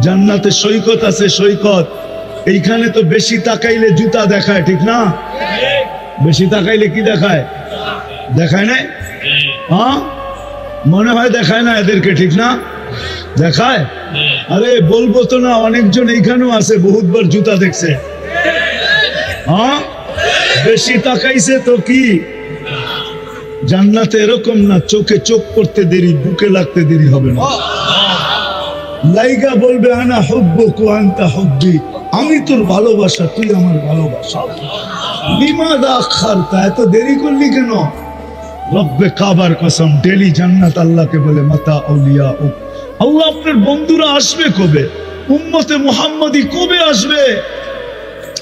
জান্নাতে সৈকত আছে, সৈকত। এইখানে তো বেশি তাকাইলে জুতা দেখায়, ঠিক না? বেশি তাকাইলে কি দেখায়? দেখায় না? হ্যাঁ, মনে হয় দেখায় না এদেরকে, ঠিক না? দেখায়। আরে বলবো তো না, অনেকজন এইখানেও আছে বহুতবার জুতা দেখছে। হ্যাঁ, বেশি তাকাইছে তো কি? জান্নাতে এরকম না, চোখে চোখ পড়তে দেরি, বুকে লাগতে দেরি হবে না। লাইগা বলবে আনা হুব্বুকা আনতা হুব্বি, আমি তোর ভালোবাসা, তুই আমার ভালোবাসা। লিমাযা আখারতা, এত দেরি করলি কেন? রব্বে কাবার কসম, ডেলি জান্নাত আল্লাহকে বলে মাতা আউলিয়া। আল্লাহ আপনার বন্ধুরা আসবে কবে? উম্মতে মুহাম্মাদি কবে আসবে?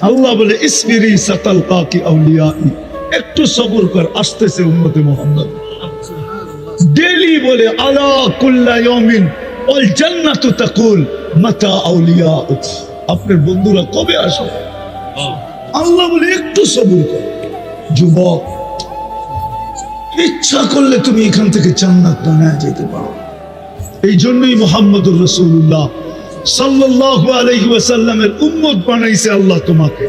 আল্লাহ বলে ইসবিরি সাতালকাকি আউলিয়াই, একটু সবর কর, আসতেছে উম্মতে মুহাম্মদ। ডেলি বলে আলা কুল্লা ইয়াউমিন ওয়াল জান্নাতু তাকুল মাতা আউলিয়া, আপনার বন্ধুরা কবে আসবে? আল্লাহ বলে একটু সবর কর। যুবক, ইচ্ছা করলে তুমি এখান থেকে জান্নাত বানায় যেতে পারো। এই জন্যই মুহাম্মদুর রাসূলুল্লাহ সাল্লাল্লাহু আলাইহি ওয়াসাল্লামের উম্মত বানাইছে আল্লাহ তোমাকে,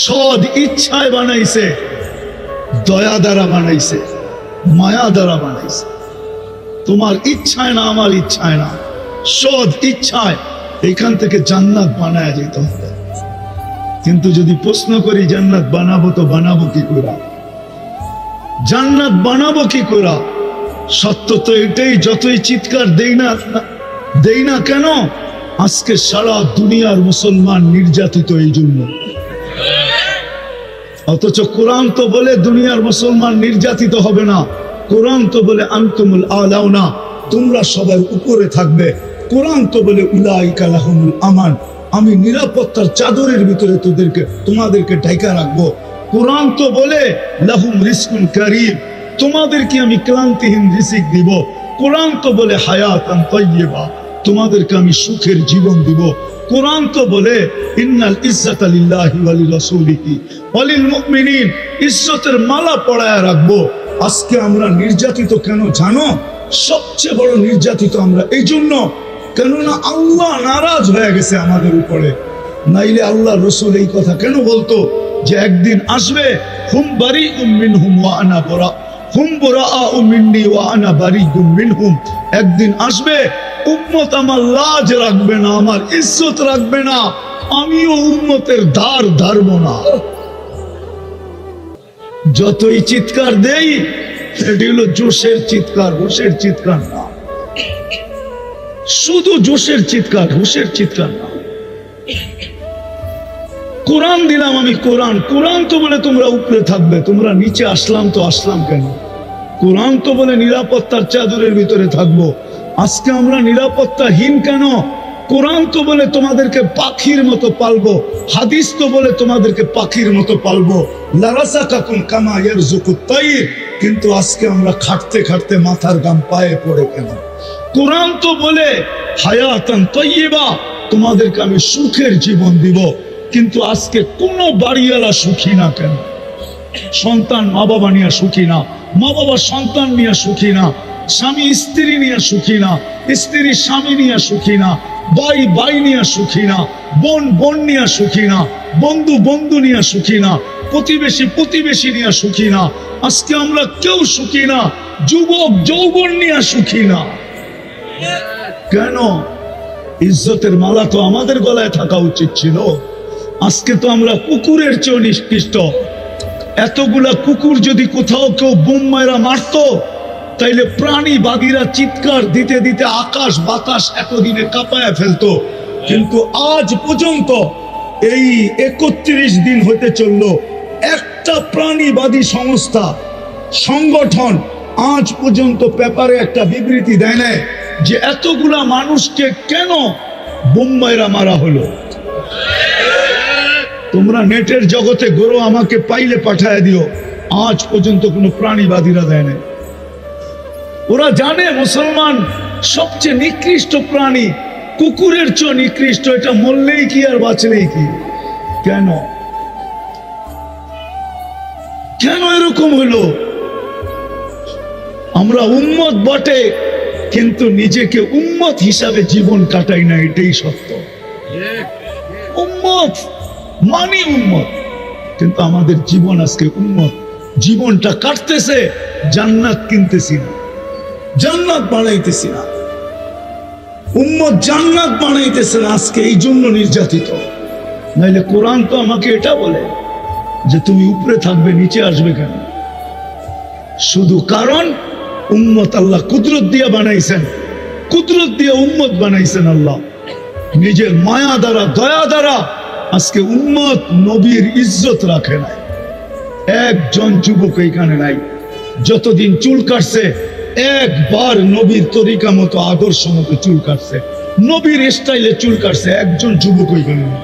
সদ ইচ্ছায় বানাইছে, দয়া দ্বারা বানাইছে, মায়া দ্বারা বানাইছে। তোমার ইচ্ছায় না, আমার ইচ্ছায় না, সদ ইচ্ছায় এখান থেকে জান্নাত বানায় যেতে হবে। কিন্তু যদি প্রশ্ন করি জান্নাত বানাবো তো বানাবো কি করে? জান্নাত বানাবো কি করে? সত্য তো এটাই, যতই চিৎকার দেই না কেন, আজকে সারা দুনিয়ার মুসলমান নির্যাতিত এই জন্য। অথচ কোরআন তো বলে দুনিয়ার মুসলমান নির্যাতিত হবে না। কোরআন তো বলে আনতুমুল আলাউনা, তোমরা সবার উপরে থাকবে। কোরআন তো বলে উলাইকা লাহুমুল আমান, আমি নিরাপত্তার চাদরের ভিতরে তোমাদেরকে ঢাকা রাখবো। কোরআন তো বলে লাহুম রিজকুন কারীম, তোমাদেরকে আমি ক্লান্তিহীন রিজিক দিব। কোরআন তো বলে হায়াতান তাইয়্যিবা, তোমাদেরকে আমি সুখের জীবন দিব। কোরআন তো বলে ইন্নাল ইজ্জাতা লিল্লাহি ওয়া লিরাসূলিহি ওয়া লিল মুমিনিন, ইজ্জতের মালা পরায়া রাখবো। আজকে আমরা নির্যাতিত কেন জানো? সবচেয়ে বড় নির্যাতিত আমরা এই জন্য, কেননা আল্লাহ নারাজ হয়ে গেছে আমাদের উপরে। নাইলে আল্লাহ রসুল এই কথা কেন বলতো যে একদিন আসবে হুম বারিউম মিনহুম ওয়া আনা বারা, হুম বারাউ মিন্নি ওয়া আনা বারিউম মিনহুম। একদিন আসবে উম্মত আমার লাজ রাখবে না, আমার ইজ্জত রাখবে না, আমিও উম্মতের ধার ধারবো না। যতই চিৎকার দেই, এটি হলো জোশের চিৎকার, হুশের চিৎকার না। শুধু জোশের চিৎকার, হুশের চিৎকার না। কোরআন দিলাম আমি, কোরআন। কোরআন তো বলে তোমরা উপরে থাকবে, তোমরা নিচে আসলাম তো আসলাম কেন? কোরআন তো বলে নিরাপত্তার চাদরের ভিতরে থাকবো, আজকে আমরা নিরাপত্তাহীন কেন? কোরআন তো বলে তোমাদেরকে পাখির মতো পালবো, হাদিস তো বলে তোমাদেরকে পাখির মতো পালবো, লারাসাকাকুম কামা ইয়ারযুকুত তাইর, কিন্তু আজকে আমরা খাটতে খাটতে মাথার গাম পায়ে পড়ে কেন? কোরআন তো বলে হায়াতান তাইয়্যিবা, তোমাদেরকে আমি সুখের জীবন দিব, কিন্তু আজকে কোন বাড়িওয়ালা সুখী না কেন? সন্তান মা বাবা নিয়ে সুখী না, মা বাবা সন্তান নিয়ে সুখী না, স্বামী স্ত্রী নিয়ে সুখী না, স্ত্রী স্বামী নিয়ে সুখী না, ভাই ভাই নিয়ে সুখী না, বোন বোন নিয়ে সুখী না, বন্ধু বন্ধু নিয়ে সুখী না, প্রতিবেশী প্রতিবেশী নিয়ে সুখী না। আজকে আমরা কেউ সুখী না, যুবক যৌবন নিয়ে সুখী না। কেন? ইজ্জতের মালা তো আমাদের গলায় থাকা উচিত ছিল। আজকে তো আমরা কুকুরের চেয়ে নিকৃষ্ট। এতগুলা কুকুর যদি কোথাও কেউ বোম মারা মারতো, তাইলে প্রাণীবাদীরা চিৎকার দিতে দিতে আকাশ বাতাস এতদিনে কাঁপায়া ফেলতো। কিন্তু আজ পর্যন্ত এই 31 দিন হতে চললো, একটা প্রাণীবাদী সংস্থা সংগঠন আজ পর্যন্ত পেপারে একটা বিবৃতি দেয় না যে এতগুলা মানুষকে কেন বোম্বাইরা মারা হলো। তোমরা নেটের জগতে গরো, আমাকে পাইলে পাঠায় দিও। আজ পর্যন্ত কোনো প্রাণীবাদীরা দেয় না। ওরা জানে মুসলমান সবচেয়ে নিকৃষ্ট প্রাণী, কুকুরের চেয়ে নিকৃষ্ট। এটা মরলেই কি আর বাঁচলেই কি? কেন কেন এরকম হলো? আমরা উম্মত বটে, কিন্তু নিজেকে উম্মত হিসাবে জীবন কাটাই না, এটাই সত্য। উম্মত মানি উম্মত, কিন্তু আমাদের জীবন আজকে উম্মত। জীবনটা কাটতেছে, জান্নাত কিনতেছি না, জান্নাত বানাইতেছি না। উম্মত জান্নাত বানাইতেছে না, আজকে এই জন্য নির্যাতিত। নাইলে কোরআন তো আমাকে এটা বলে যে তুমি উপরে থাকবে, নিচে আসবে কেন? শুধু কারণ উম্মত আল্লাহ কুদরত দিয়ে বানাইছেন, কুদরত দিয়ে উম্মত বানাইছেন আল্লাহ নিজের মায়া দ্বারা, দয়া দ্বারা। আজকে উম্মত নবীর ইজ্জত রাখে নাই, একজন যুবক এইখানে নাই যতদিন চুল কাটছে একবার নবীর তরিকা মতো আদর্শ মতো চুল কাটছে, নবীর স্টাইলে চুল কাটছে, একজন যুবক ওইখানে নেই।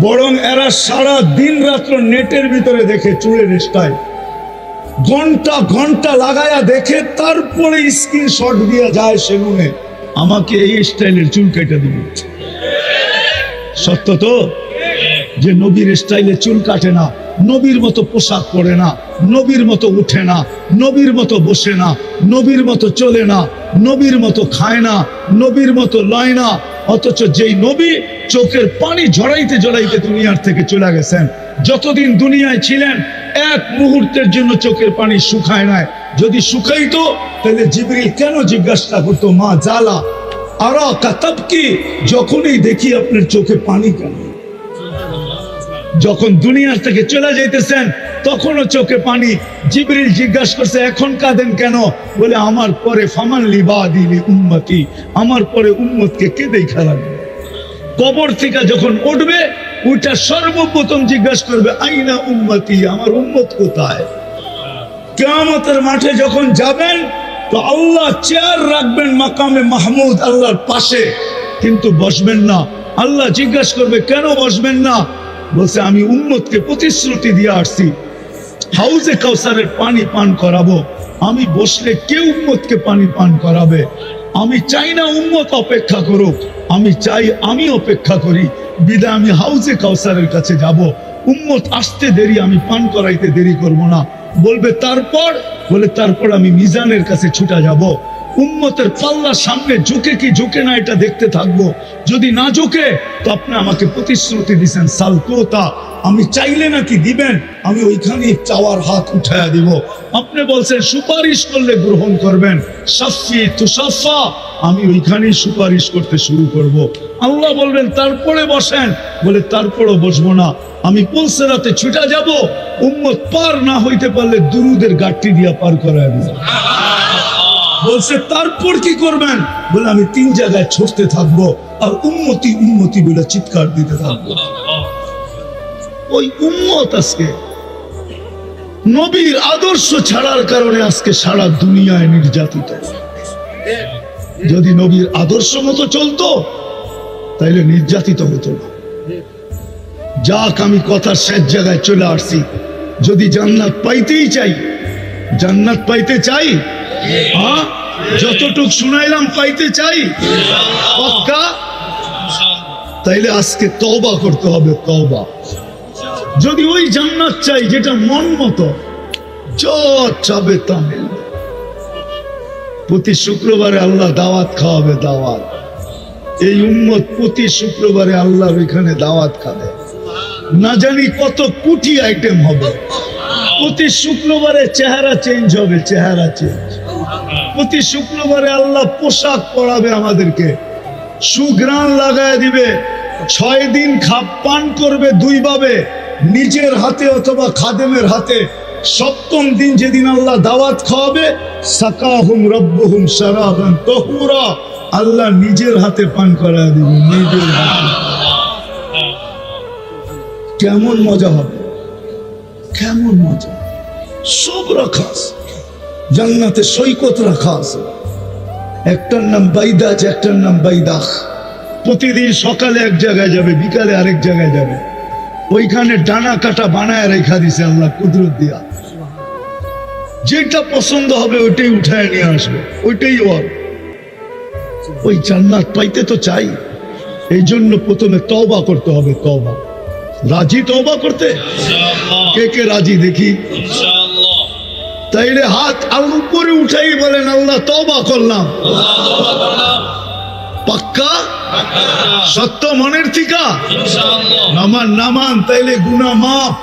বরং এরা সারা দিন রাত্র নেটের ভিতরে দেখে চুলের স্টাইল, ঘন্টা ঘন্টা লাগায়া দেখে, তারপরে স্ক্রিনশট দিয়ে যায় সেগুনে আমাকে এই স্টাইলের চুল কেটে দিবে। সত্য তো যে নবীর স্টাইলে চুল কাটে না, নবীর মতো পোশাক পরে না, নবীর মতো উঠে না, নবীর মতো বসে না, নবীর মতো চলে না, নবীর মতো খায় না, নবীর মতো লয় না, অথচ যেই নবী চোখের পানি ঝরাইতে ঝরাইতে দুনিয়ার থেকে চলে গেছেন, যতদিন দুনিয়ায় ছিলেন এক মুহূর্তের জন্য চোখের পানি শুকায় নাই। যদি শুকাইতো তাহলে জিবরিল কেন জিজ্ঞাসা করতো মা জালা আরা কাতাব কি, যখনই দেখি আপনার চোখে পানি কেন? যখন দুনিয়ার থেকে চলে যাইতেছেন তখনও চোখে পানি। জিবরিল জিজ্ঞাসা করছে এখন কাঁদেন কেন? বলে আমার পরে ফামান লিবাদি উম্মতি, আমার পরে উম্মতকে কে দেখা রাখবে? কবর থেকে যখন উঠবে ওইটা সর্বপ্রথম জিজ্ঞাসা করবে আইনা উম্মতি, আমার উম্মত কোথায়? কিয়ামতের মাঠে যখন যাবেন তো আল্লাহ চেয়ার রাখবেন মাকামে মাহমুদ আল্লাহর পাশে, কিন্তু বসবেন না। আল্লাহ জিজ্ঞাসা করবে কেন বসবেন না? বলছে আমি উম্মতকে প্রতিশ্রুতি দিয়ে আসছি হাউজে কাউসারের পানি পান করাবো, আমি বসলে কে উম্মতকে পানি পান করাবে? আমি চাই না উম্মত অপেক্ষা করুক, আমি চাই আমি অপেক্ষা করি, বিদায় আমি হাউজে কাউসারের কাছে যাব। উম্মত আসতে দেরি, আমি পান করাইতে দেরি করব না। বলবে তারপর? বলে তারপর আমি মিজানের কাছে ছুটা যাব। উম্মতের পাল্লা সামনে ঝুঁকে কি ঝুঁকে না এটা দেখতে থাকবো। যদি না ঝুঁকে তো আপনি আমাকে প্রতিশ্রুতি দিচ্ছেন সালতোতা, আমি চাইলে নাকি দিবেন, আমি ওইখানে চাওয়ার হাত উঠায়া দিব। আপনি বলছেন সুপারিশ করলে গ্রহণ করবেন, শাফি তুশাফা, আমি ওইখানেই সুপারিশ করতে শুরু করব। আল্লাহ বলবেন তারপরে বসেন, বলে তারপরও বসবো না, আমি পুলসেরাতে ছুটা যাব। উম্মত পার না হইতে পারলে দুরুদের গাঠটি দিয়া পার করায় দিব। বলছে তারপর কি করবেন? বলে আমি 3 জায়গায় ছুটতে থাকবো আর উম্মতি উম্মতি বলে চিৎকার দিতে থাকবো। ওই উম্মত আজকে নবীর আদর্শ ছাড়ার কারণে আজকে সারা দুনিয়ায় নির্যাতিত। যদি নবীর আদর্শ মতো চলতো তাইলে নির্যাতিত হতো না। যাক, আমি কথার শেষ জায়গায় চলে আসছি। যদি জান্নাত পাইতেই চাই, জান্নাত পাইতে চাই, হ্যাঁ যতটুক শুনাইলাম পাইতে চাই পাক্কা, তাইলে আজকে তওবা করতে হবে। তওবা যদি ওই জান্নাত চাই যেটা মন মতো যা চাবে তা মিলবে। প্রতি শুক্রবারে আল্লাহ দাওয়াত খাওয়াবে, দাওয়াত। এই উম্মত প্রতি শুক্রবারে আল্লাহর এখানে দাওয়াত খাবে, না জানি কত কোটি আইটেম হবে। প্রতি শুক্রবারে চেহারা চেঞ্জ হবে, চেহারা চেঞ্জ। প্রতি শুক্রবারে আল্লাহ পোশাক পরাবে আমাদেরকে, সুঘ্রাণ লাগায় দিবে। 6 দিন খাপ পান করবে 2 ভাবে, নিজের হাতে অথবা খাদেমের হাতে। 7ম দিন যেদিন আল্লাহ দাওয়াত খাওয়াবে, সাকাহুম রব্বুহুম শারাবান তাহুরা, আল্লাহ নিজের হাতে পান করায় দিবে, নিজের হাতে। কেমন মজা হবে, কেমন মজা। সব রাখা আছে জান্নাতে, সৈকত রাখা আছে। একটার নাম বাইদাজ, একটার নাম বাইদাখ। প্রতিদিন সকালে এক জায়গায় যাবে, বিকালে আরেক জায়গায় যাবে। ওইখানে ডানা কাটা বানায় রেখা দিছে আল্লাহ কুদরত দিয়া। যেটা পছন্দ হবে ওইটাই উঠায় নিয়ে আসবে, ওইটাই ওর। ওই জান্নাত পাইতে তো চাই, এই জন্য প্রথমে তওবা করতে হবে। তওবা, রাজি তওবা করতে? কে কে রাজি দেখি? তাইলে হাত আল্লাহর উপরে উঠাই বলেন আল্লাহ তওবা করলাম। পাক্কা? সত্য মনের থিকা? নামান নামান, তাইলে গুনাহ মাফ।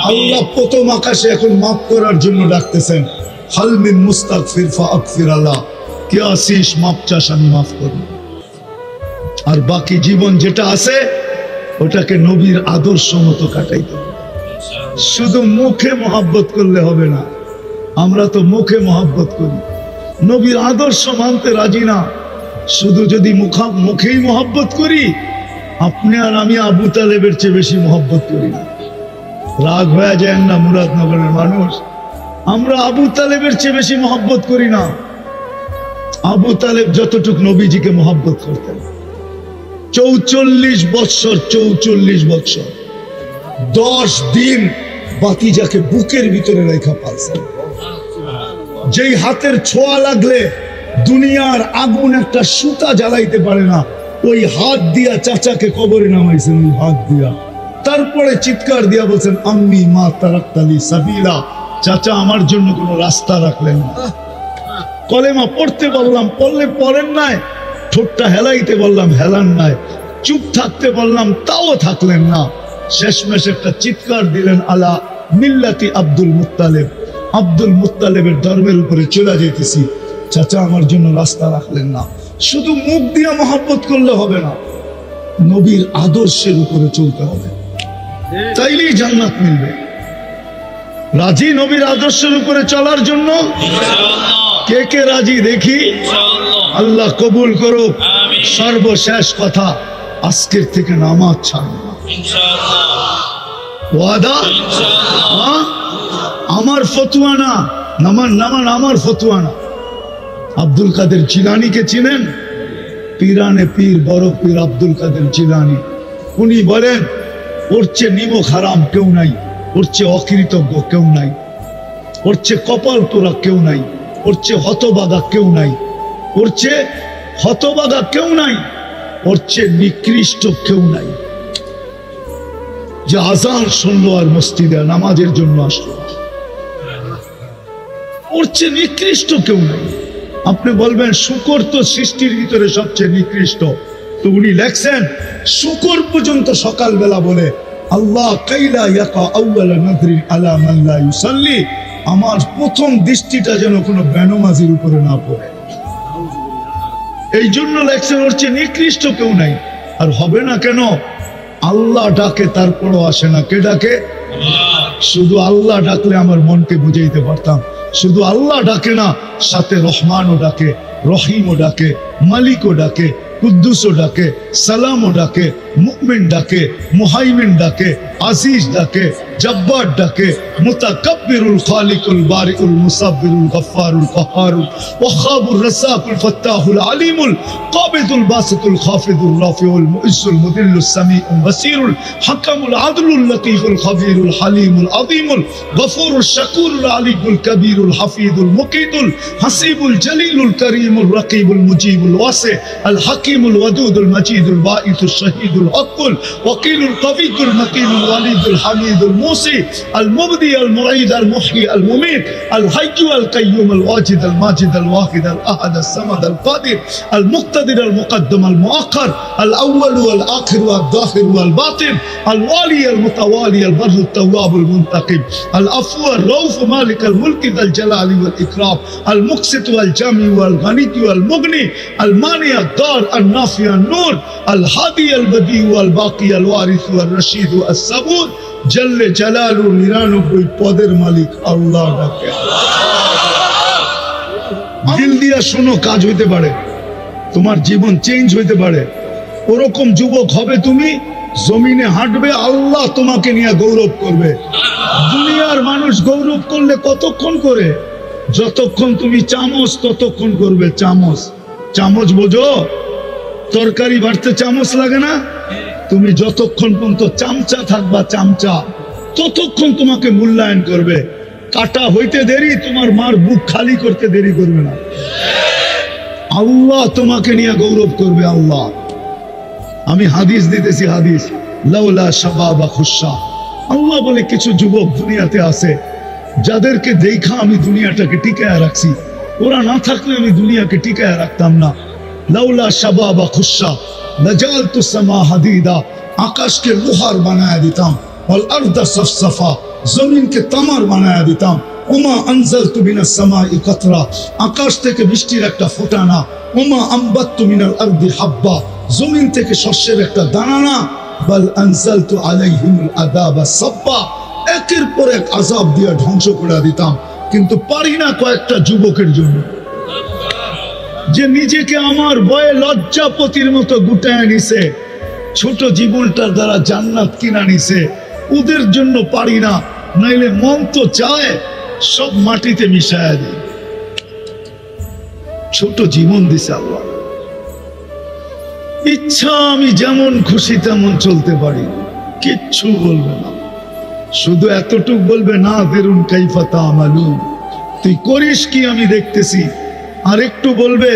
আল্লাহ প্রথম আকাশে এখন মাফ করার জন্য ডাকতেছেন, হাল মিন মুস্তাগফির ফাগফির আল্লাহ, কে আসিস মাফ চাস আমি মাফ করব। আর বাকি জীবন যেটা আছে ওটাকে নবীর আদর্শ মতো কাটাইতে হবে। শুধু মুখে মহব্বত করলে হবে না। আমরা তো মুখে মহব্বত করি, নবীর আদর্শ মানতে রাজি না। শুধু যদি মুখেই মহব্বত করি, আপনি আর আমি আবু তালেবের চেয়ে বেশি মহব্বত করি না। রাগ হয়ে যায় না মুরাদনগরের মানুষ। আমরা আবু তালেবের চেয়ে বেশি মহব্বত করি না। আবু তালেব যতটুকু নবীজিকে মহব্বত করতেন, 44 বৎসর 44 বৎসর 10 দিন বাতিজাকে বুকের ভিতরে রেখা পালছেন। যেই হাতের ছোঁয়া লাগলে দুনিয়ার আগুন একটা সুতা জ্বালাইতে পারে না, ওই হাত দিয়া চাচাকে কবরে নামাইছেন। ওই হাত দিয়া তারপরে চিৎকার দিয়া বলছেন, আম্মি মা তারাক্তালি সাবিলা, চাচা আমার জন্য কোনো রাস্তা রাখলেন না। কলেমা পড়তে বললাম, পড়লে পড়েন নাই। ঠোঁটটা হেলাইতে বললাম, হেলান নাই। চুপ থাকতে বললাম, তাও থাকলেন না। শেষমেশ একটা চিৎকার দিলেন, আলা মিল্লাতি আব্দুল মুত্তালেব, আব্দুল মুত্তালেবের ধর্মের উপরে চলে যেতেছি। চাচা আমার জন্য রাস্তা রাখলেন না। শুধু মুখ দিয়ে মহব্বত করলে হবে না, নবীর আদর্শের উপরে চলতে হবে, তাইলেই জান্নাত মিলবে। রাজি নবীর আদর্শের উপরে চলার জন্য? কে কে রাজি দেখি? আল্লাহ কবুল করুক। সর্বশেষ কথা, আজকের থেকে নামাজ ছাড়ব না। ওয়াদা? আমার ফতুয়া না, আমার ফতুয়া না। আব্দুল কাদের জিলানীকে চিনেন? পীরানে পীর, বড় পীর আব্দুল কাদের জিলানী। উনি বলেন, ওর চেয়ে নিমক হারাম কেউ নাই, ওর চেয়ে অকৃতজ্ঞ কেউ নাই, ওর চেয়ে কপাল তোরা কেউ নাই, ওর চেয়ে হতবাগা কেউ নাই, ওর চেয়ে হতবাগা কেউ নাই, ওর চেয়ে নিকৃষ্ট কেউ নাই। যে আজান শুনলো আর মসজিদে নামাজের জন্য আসলো, ওর চেয়ে নিকৃষ্ট কেউ নাই। আপনি বলবেন শুকর তো সৃষ্টির ভিতরে সবচেয়ে নিকৃষ্ট, তো উনি লেখছেন শুকর পর্যন্ত সকালবেলা বলে, আল্লাহ কাইলা ইয়াকা আউয়ালা নাদরিন আলা মান লা ইউসাল্লি, আমার প্রথম দৃষ্টিটা যেন কোনো বেনমাজির উপরে না পড়ে। এই জন্য লেখছেন ওর চেয়ে নিকৃষ্ট কেউ নাই। আর হবে না কেন? আল্লাহ ডাকে তারপরও আসে না। কে ডাকে? শুধু আল্লাহ ডাকলে আমার মনকে বুঝাইতে পারতাম। শুধু আল্লাহ ডাকে না, সাথে রহমানও ডাকে, রহিমও ডাকে, মালিকও ডাকে, কুদ্দুসও ডাকে, সালামও ডাকে, মুমিন ডাকে, মুহাইমিন ডাকে, আজিজ ডাকে, জব্বার ডাকে, মুতাকাব্বিরুল খালিকুল বারিউল মুসাব্বিরুল গফফারুল কাহারুল ওয়াহাবুর রাসাকুল ফাত্তাহুল আলিমুল কাবিদুল বাসিতুল খাফিদুর রাফিউল মুইসুল মুদিল্লুস সামিউল বাসিরুল হাকামুল আদলুল লতীফুল খাবীরুল হালিমুল আযীমুল গফুরুল শাকুরুল আলিমুল কবীরুল হাফিজুল মুকিতুল হাসিবুল জলিলুল করিমুল রকিবুল মুজিবুল ওয়াসি আল হাকিমুল ওয়াদুদুল মাজিদুল বাঈসুল শহীদুল হকুল ওয়াকিলুল কবিয়ুল মাকিনুল ওয়ালিদুল হামিদুল মুসি আল মুবদি আল মুঈদ আল মুহয়ি আল মুমীত আল হাইয়্যু আল কাইয়্যুম আল ওয়াজিদ আল মাজিদ আল ওয়াহিদ আল আহাদ আল সামাদ আল কাদির আল মুক্তাদির আল মুকদ্দম আল মুআখ্খার আল আউয়াল ওয়াল আখির ওয়াল যাহির ওয়াল বাতিন আল ওয়ালি আল মুতাওয়ালি আল বাররু তাওয়াব আল মুনতাকিব আল আফু আর রউফ মালিক আল মুলক আল জালালি ওয়াল ইকরাম আল মুকসিত ওয়াল জামি ওয়াল গনি ওয়াল মুগনি আল মানি আল দার আল নাফি আল নূর আল হাদি আল বদি ওয়াল বাকি আল ওয়ারিস ওয়াল রশিদ ওয়াল সাবুর জল্লে জালালু 99 পদের মালিক আল্লাহ ডাকে। দিল দিয়া শোনো, কাজ হইতে পারে, তোমার জীবন চেঞ্জ হইতে পারে। ওরকম যুবক হবে তুমি, জমিনে হাঁটবে, আল্লাহ তোমাকে নিয়ে গৌরব করবে। দুনিয়ার মানুষ গৌরব করলে কতক্ষণ করে? যতক্ষণ তুমি চামচ ততক্ষণ করবে। চামচ, চামচ বোঝো? তরকারি বাড়তে চামচ লাগে না? তুমি যতক্ষণ পর্যন্ত চামচা থাকবা, চামচা, ততক্ষণ তোমাকে মূল্যায়ন করবে। কাটা হইতে দেরি, তোমার মার বুক খালি করতে দেরি করবে না। আল্লাহ তোমাকে নিয়ে গৌরব করবে। আল্লাহ, আমি হাদিস দিতেছি, হাদিস, লাউলা শাবাবা খুশা, আল্লাহ বলে কিছু যুবক দুনিয়াতে আছে যাদেরকে দেখা আমি দুনিয়াটাকে টিকায় রাখছি। ওরা না থাকলে আমি দুনিয়াকে টিকায় রাখতাম না। লাউলা শাবাবা খুশা লাজালতু সামা হাদিদা, আকাশকে লোহার বানায় দিতাম, ওয়াল আরদা সফসফা, জমিনকে তামার বানায় দিতাম। ওমা আনজালতু মিনাস সামাই কাতরা, আকাশ থেকে বৃষ্টির একটা ফোঁটা না। ওমা আম্বাততু মিনাল আরদি হাব্বা, জমিন থেকে শস্যের একটা দানা না। বাল আনজালতু আলাইহিমুল আযাবা সাব্বা, একের পর এক আযাব দিয়ে ধ্বংস করে দিতাম। কিন্তু পারি না কয়েকটা যুবকের জন্য, যে নিজেকে আমার ভয়ে লজ্জাপতির মতো গুটায় নিছে, ছোট জীবনটার দ্বারা জান্নাত কিনা নিছে। ওদের জন্য পারি না, নাইলে মন তো চায় সব মাটিতে মিশায়া দিই। ছোট জীবন দিছে আল্লাহ, ইচ্ছা আমি যেমন খুশি তেমন চলতে পারি, কিচ্ছু বলবে না, শুধু এতটুক বলবে না দেরুন কাইফা তা'মালুন, তুই করিস কি আমি দেখতেছি। আর একটু বলবে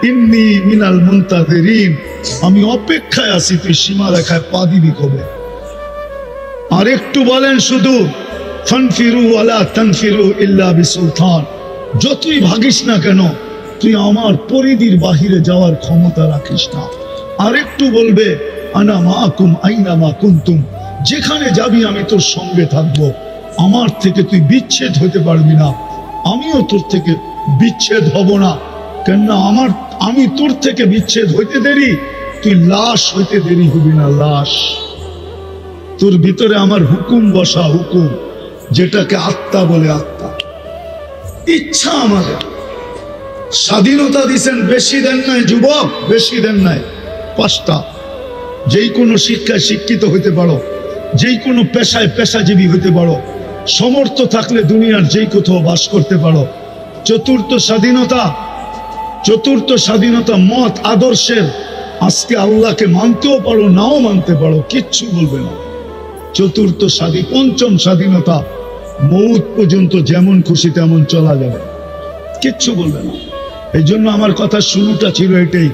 ইন্নী মিনাল মুনতাযিরিন, আমি অপেক্ষায় আছি তুই সীমা রেখায় পা দিবি কবে। আর একটু বলেন শুধু ফানফিরু ওয়ালা তানফিরু ইল্লা বিসুলতান, যতই ভাগিস না কেন তুই আমার পরিধির বাহিরে যাওয়ার ক্ষমতা রাখিস না। আর একটু বলবে আনা মাআকুম আইনা মা কুনতুম, যেখানে যাবি আমি তোর সঙ্গে থাকবো, আমার থেকে তুই বিচ্ছেদ হতে পারবি না, আমিও তোর থেকে বিচ্ছেদ হব না। কেননা আমি তোর থেকে বিচ্ছেদ হইতে দেরি, তুই লাশ হইতে দেরি হবি না, লাশ। তোর ভিতরে আমার হুকুম বসা, হুকুম, যেটাকে আত্মা বলে, আত্মা। ইচ্ছা আমাদের, স্বাধীনতা দিছেন, বেশি দেন নাই যুবক, বেশি দেন নাই। 5টা, যেই কোনো শিক্ষায় শিক্ষিত হইতে পারো, যেই কোনো পেশায় পেশাজীবী হইতে পারো, সমর্থ থাকলে দুনিয়ার যেই কোথাও বাস করতে পারো। চতুর্থ স্বাধীনতা মত আদর্শের, আজকে আল্লাহকে মানতেও পারো নাও মানতে পারো, কিচ্ছু বলবে না। পঞ্চম স্বাধীনতা, মৌত পর্যন্ত যেমন খুশি তেমন চলা যাবে, কিচ্ছু বলবে না। এই জন্য আমার কথা শুরুটা ছিল এটাই,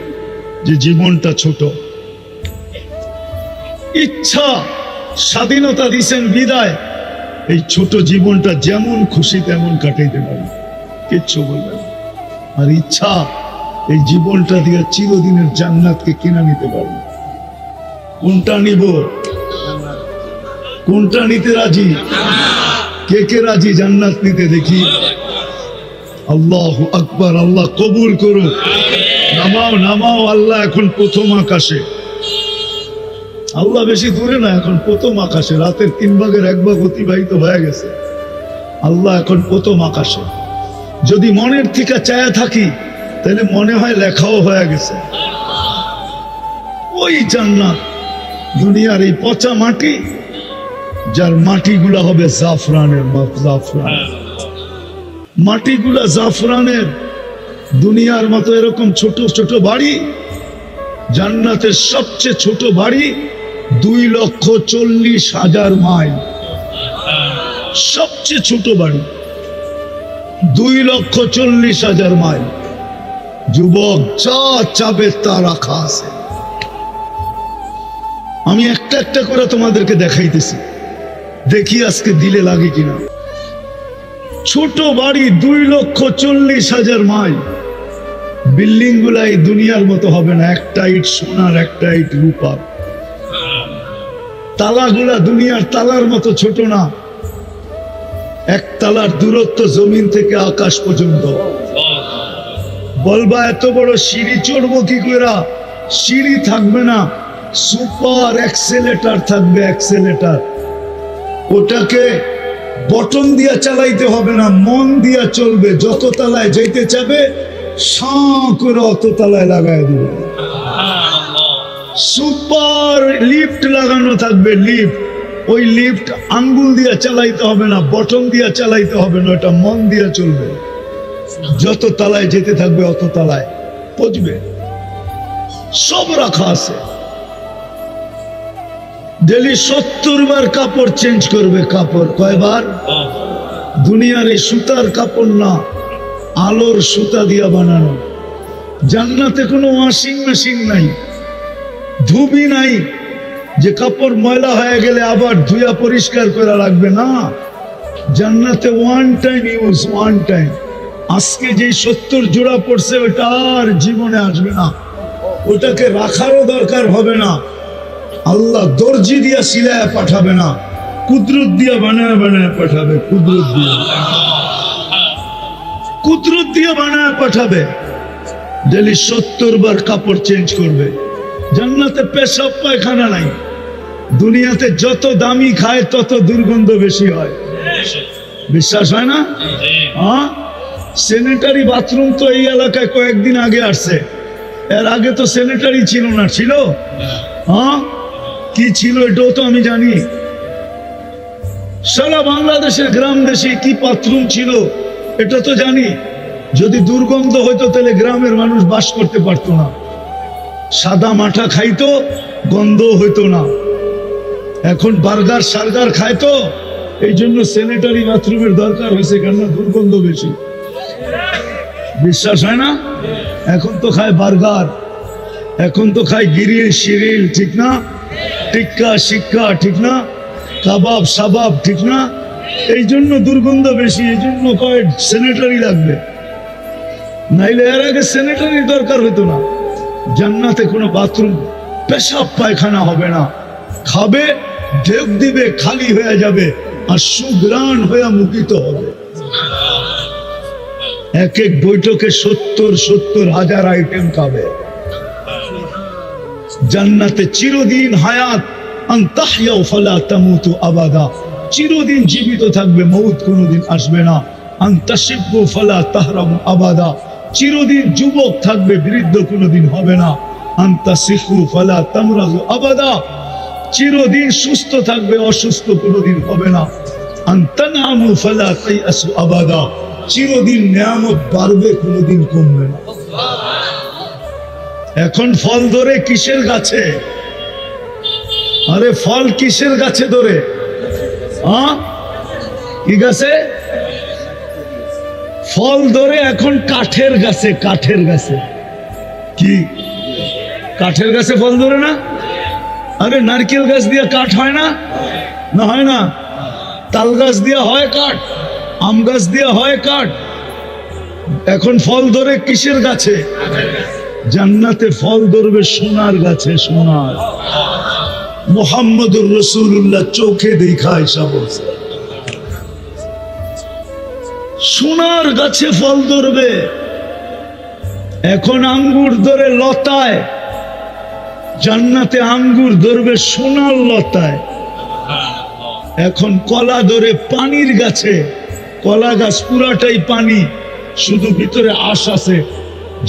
যে জীবনটা ছোট। ইচ্ছা স্বাধীনতা দিছেন বিদায়, এই ছোট জীবনটা যেমন খুশি তেমন কাটাইতে পারি, কিচ্ছু বলবে না। আর ইচ্ছা এই জীবনটা দিয়ে চিরদিনের জান্নাতকে কিনে নিতে পারবে। কোনটা নিব? কোনটা নিতে রাজি? কে কে রাজি জান্নাত নিতে? দেখি। আল্লাহু আকবার, আল্লাহ কবুল করুক। নামাও নামাও, আল্লাহ এখন প্রথম আকাশে, আল্লাহ বেশি দূরে না, এখন প্রথম আকাশে। রাতের 3 ভাগের 1 ভাগ অতিবাহিত হয়ে গেছে, আল্লাহ এখন প্রথম আকাশে। যদি মনের থেকে চায়া থাকি তাহলে মনে হয় লেখাও হয়ে গেছে। ওই জান্নাত, দুনিয়ার এই পচা মাটি, যার মাটিগুলা হবে জাফরানের, মাটিগুলা জাফরানের। দুনিয়ার মতো এরকম ছোট ছোট বাড়ি, জান্নাতের সবচেয়ে ছোট বাড়ি 2,40,000 মাইল, সবচেয়ে ছোট বাড়ি 2,40,000 মাইল। যুবক, যা চাবে তা রাখা আছে। আমি একটা একটা করে তোমাদেরকে দেখাইতেছি, দেখি আজকে দিলে লাগে কিনা। ছোট বাড়ি 2,40,000 মাইল। বিল্ডিং গুলা এই দুনিয়ার মতো হবে না, একটা ইট সোনার, একটা ইট রূপার। তালাগুলা দুনিয়ার তালার মতো ছোট না, 1 তালার দূরত্ব জমিন থেকে আকাশ পর্যন্ত। বলবা এত বড় সিঁড়ি চড়বো কি করে? সিঁড়ি থাকবে না, সুপার অ্যাক্সেলেটার থাকবে, অ্যাক্সেলেটার। ওটাকে বটন দিয়া চালাইতে হবে না, মন দিয়া চলবে। যত তালায় যেতে চাবে সাঁ করে অত তালায় লাগাই দিবে। সুপার লিফট লাগানো থাকবে, লিফট। ওই লিফট আঙ্গুল দিয়া চালাইতে হবে না, বটন দিয়া চালাইতে হবে না, ওটা মন দিয়া চলবে। যত তালায় যেতে থাকবে অত তালায় পৌঁছবে। সব রাখা আছে। ডেলি 70 বার কাপড় চেঞ্জ করবে। কাপড় কয়বার? দুনিয়ার এই সুতার কাপড় না, আলোর সুতা দিয়া বানানো। জান্নাতে কোনো ওয়াশিং মেশিন নাই, ধুবি নাই, যে কাপড় ময়লা হয়ে গেলে আবার ধুয়া পরিষ্কার করা লাগবে না। জান্নাতে 1 টাইম ইউজ, 1 টাইম। আজকে যে 70 জোড়া পড়ছে ওটা আর জীবনে আসবে না, ওটাকে রাখারও দরকার হবে না। আল্লাহ দর্জি দিয়া সিলায়া পাঠাবে না, কুদরত দিয়া বানায় বানায় পাঠাবে। কুদরত দিয়া বানায় পাঠাবে। ডেলি 70 বার কাপড় চেঞ্জ করবে। জান্নাতে পেশাব পায়খানা নাই। দুনিয়াতে যত দামি খায় তত দুর্গন্ধ বেশি হয়, বিশ্বাস হয় না? হ্যাঁ, স্যানিটারি বাথরুম তো এই এলাকায় কয়েকদিন আগে আসছে, এর আগে তো স্যানিটারি ছিল না। ছিল? হ্যাঁ, কি ছিল এটাও তো আমি জানি। সারা বাংলাদেশের গ্রাম দেশে কি বাথরুম ছিল এটা তো জানি। যদি দুর্গন্ধ হইতো তাহলে গ্রামের মানুষ বাস করতে পারতো না। সাদা মাঠা খাইতো, গন্ধ হইতো না। এখন বার্গার সার্গার খাইতো, এই জন্য স্যানিটারি বাথরুমের দরকার হয়েছে, কেন দুর্গন্ধ বেশি। বিশ্বাস হয় না? এখন তো খায় বার্গার, এখন তো খায় গিরিল শিরিল, ঠিক না? টিক্কা শিক্ষা, ঠিক না? কাবাব সাবাব, ঠিক না? এই জন্য দুর্গন্ধ বেশি, এই জন্য কয় স্যানিটারি লাগবে। নাইলে এর আগে স্যানিটারির দরকার হতো না। জান্নাতে কোনো বাথরুম পেশাব পায়খানা হবে না। খাবে, ঢেক দিবে, খালি হয়ে যাবে, আর সুগ্রাণ হয়ে মুখিত হবে। এক এক বৈঠকে 70,000 আইটেম খাবে। জান্নাতে চিরদিন হায়াত, আনতাহইয়া ফালা তামুতু আবাদা, চিরদিন জীবিত থাকবে, মউত কোনোদিন আসবে না। আনতাশিবু ফালা তাহরামু আবাদা, চিরদিন যুবক থাকবে, বৃদ্ধ কোনোদিন হবে না। আনতাসিহু ফালা তামরাজু আবাদা, চিরদিন সুস্থ থাকবে, অসুস্থ কোনোদিন হবে না। আনতানামু ফালা তাইয়াসু আবাদা, চিরদিন নিয়ামত বাড়বে, কোনোদিন কমবে না। এখন ফল ধরে কিসের গাছে? আরে ফল কিসের গাছে ধরে? কি গাছে ফল ধরে? এখন কাঠের গাছে। কাঠের গাছে কি? কাঠের গাছে ফল ধরে না? আরে নারকেল গাছ দিয়ে কাঠ হয় না? না হয় না? তাল গাছ দিয়ে হয় কাঠ, আম গাছ দিয়ে হয় কাঠ। এখন ফল ধরে কিসের গাছে? জান্নাতে ফল ধরবে সোনার গাছে। সোনার, মুহাম্মদুর রাসূলুল্লাহ চোখে দেখা হিসাব সোনার গাছে ফল ধরবে। এখন আঙ্গুর ধরে লতায়, জান্নাতে আঙ্গুর ধরবে সোনার লতায়। এখন কলা ধরে পানির গাছে, কলা গাছ পুরাটাই পানি, শুধু ভিতরে আঁশ আছে।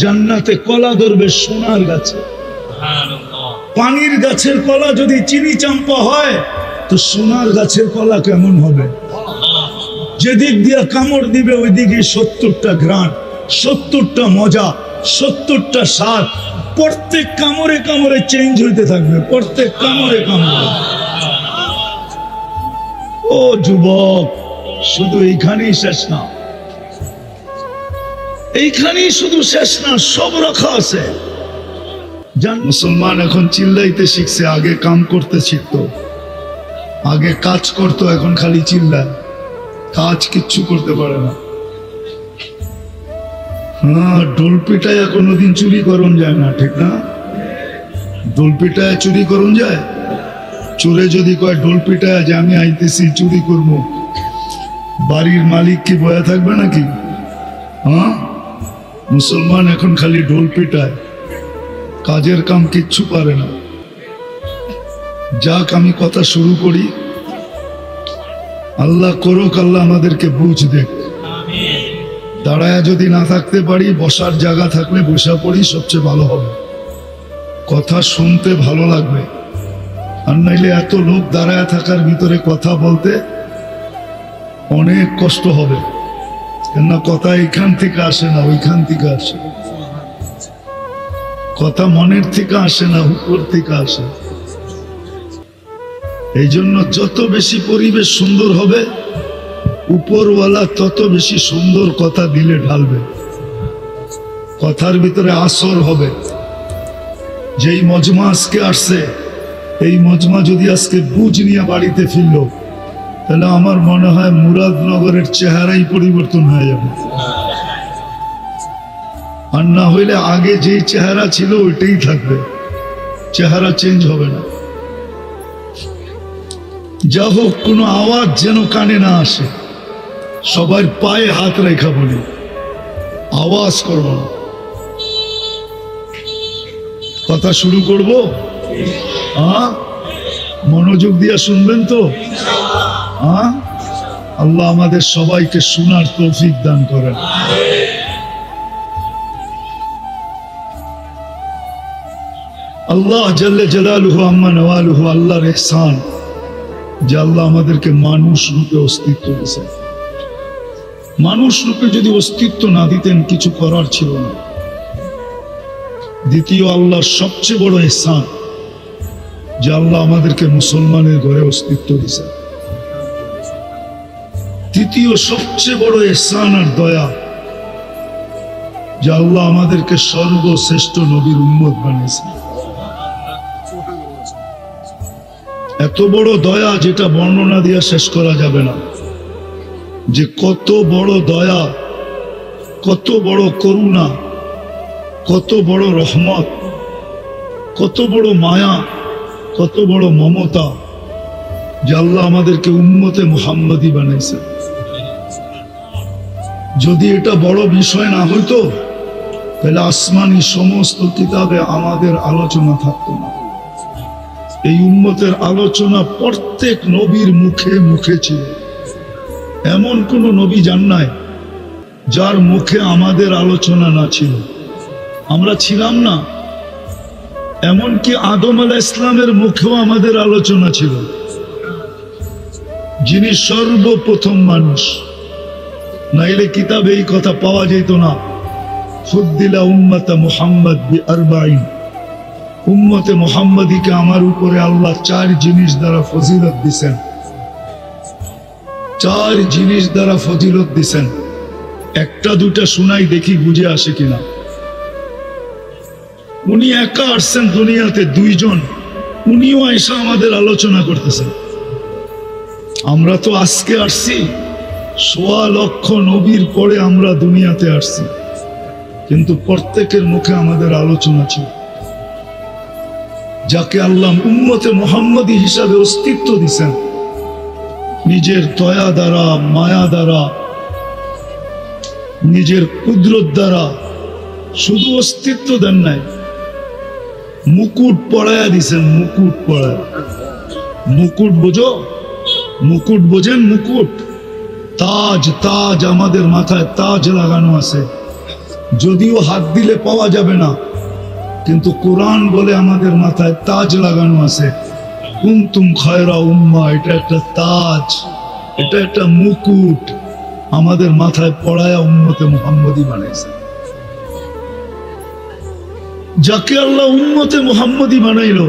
জান্নাতে কলা ধরবে সোনার গাছে। পানির গাছের কলা যদি চিনি চাম্পা হয়, তো সোনার গাছের কলা কেমন হবে? যেদিক দিয়ে কামড় দিবে ওইদিকে 70টা ঘ্রাণ, 70টা মজা, 70টা স্বাদ। প্রত্যেক কামড়ে কামড়ে চেঞ্জ হইতে থাকবে, প্রত্যেক কামড়ে কামড়ে। ও যুবক, শুধু এইখানেই শেষ না, এইখানেই শুধু শেষ না, সব রাখা আছে। মুসলমান এখন চিল্লাইতে শিখছে, আগে কাম করতে শিখতো, আগে কাজ করতো, এখন খালি চিল্লায়। কাজ কিচ্ছু করতে পারে না। হ্যাঁ, ডোল পিটায় কোনোদিন চুরি করন যায় না, ঠিক না? ডোল পিটায় চুরি করন যায়? চোরে যদি কয় ডোল পিটায় যে আমি আইতেছি চুরি করব, বাড়ির মালিক কি বয়া থাকবে নাকি? হ্যাঁ, মুসলমান এখন খালি ডোল পিটায়, কাজের কাম কিচ্ছু পারে না। যাক, আমি কথা শুরু করি। আল্লাহ করুক, আল্লাহ আমাদেরকে বুঝ দেখ। দাঁড়ায় যদি না থাকতে পারি, বসার জায়গা থাকলে বসা পড়ি, সবচেয়ে ভালো হবে। কথা শুনতে ভালো লাগবে, আর নাইলে এত লোক দাঁড়ায় থাকার ভিতরে কথা বলতে অনেক কষ্ট হবে। কেননা কথা এখান থেকে আসে না, ওইখান থেকে আসে। কথা মনের থেকে আসে না, উপর থেকে আসে। এই জন্য যত বেশি পরিবেশ সুন্দর হবে, উপরওয়ালা তত বেশি সুন্দর কথা দিলে ঢালবে। কথার ভিতরে আসর হবে। যেই মজমা আজকে আসছে, এই মজমা যদি আজকে বুঝ নিয়ে বাড়িতে ফিরল, তাহলে আমার মনে হয় মুরাদনগরের চেহারাই পরিবর্তন হয়ে যাবে। আর না হইলে আগে যেই চেহারা ছিল ওইটাই থাকবে, চেহারা চেঞ্জ হবে না। যা হোক, কোনো আওয়াজ যেন কানে না আসে। সবার পায়ে হাত রেখা বলি, আওয়াজ করব না। কথা শুরু করব, মনোযোগ দিয়ে শুনবেন তো? আল্লাহ আমাদের সবাইকে শোনার তৌফিক দান করেন। আল্লাহ জাল্লে জালালুহু আম্মা নওয়ালুহু, আল্লাহর ইহসান যে আল্লাহ আমাদেরকে মানুষ রূপে অস্তিত্ব দিয়েছেন। মানুষ রূপে যদি অস্তিত্ব না দিতেন কিছু করার ছিল না। দ্বিতীয়, আল্লাহর সবচেয়ে বড় ইহসান যে আল্লাহ আমাদেরকে মুসলমানের ঘরে অস্তিত্ব দিয়েছেন। তৃতীয় সবচেয়ে বড় ইহসান আর দয়া যে আল্লাহ আমাদেরকে সর্বশ্রেষ্ঠ নবীর উম্মত বানিয়েছেন। এত বড় দয়া যেটা বর্ণনা দিয়ে শেষ করা যাবে না, যে কত বড় দয়া, কত বড় করুণা, কত বড় রহমত, কত বড় মায়া, কত বড় মমতা যে আল্লাহ আমাদেরকে উম্মতে মুহাম্মদী বানাইছে। যদি এটা বড় বিষয় না হইতো তাহলে আসমানি সমস্ত কিতাবে আমাদের আলোচনা থাকতো না। এই উম্মতের আলোচনা প্রত্যেক নবীর মুখে মুখে ছিল। এমন কোন নবী যান নাই যার মুখে আমাদের আলোচনা না ছিল। আমরা ছিলাম না, এমনকি আদম আলাইহিস সালামের মুখেও আমাদের আলোচনা ছিল, যিনি সর্বপ্রথম মানুষ। নাইলে কিতাবে এই কথা পাওয়া যেত না। ফুদ্দিলা উম্মতা মুহাম্মদ বিআরবাঈন, উম্মতে মুহাম্মদীকে আমার উপরে আল্লাহ 4 জিনিস দ্বারা ফজিলত দিছেন। 4 জিনিস দ্বারা ফজিলত দিছেন। একটা দুটা শুনাই, দেখি বুঝে আসে কিনা। উনি একা আসছেন দুনিয়াতে, 2 জন, উনিও এসে আমাদের আলোচনা করতেছেন। আমরা তো আজকে আসছি, 1.25 লক্ষ নবীর পরে আমরা দুনিয়াতে আসছি, কিন্তু প্রত্যেকের মুখে আমাদের আলোচনা ছিল। যাকে আল্লাহ উম্মতে মুহাম্মদী হিসাবে অস্তিত্ব দিছেন, নিজের দয়া দ্বারা, মায়া দ্বারা, নিজের কুদরত দ্বারা, শুধু অস্তিত্ব দেন নাই, মুকুট পড়ায়া দিছেন। মুকুট পড়ায়া, মুকুট বোঝো? মুকুট বোঝেন? মুকুট, তাজ। তাজ আমাদের মাথায় তাজ লাগানো আছে, যদিও হাত দিলে পাওয়া যাবে না, কিন্তু কোরআন বলে আমাদের মাথায় তাজ লাগানো আছে। কুনতুম খায়রা উম্মাহ, এটা একটা তাজ, এটা একটা মুকুট আমাদের মাথায় পড়ায়া উম্মতে মুহাম্মদী বানাইছে। যাকে আল্লাহ উম্মতে মুহাম্মদী বানাইল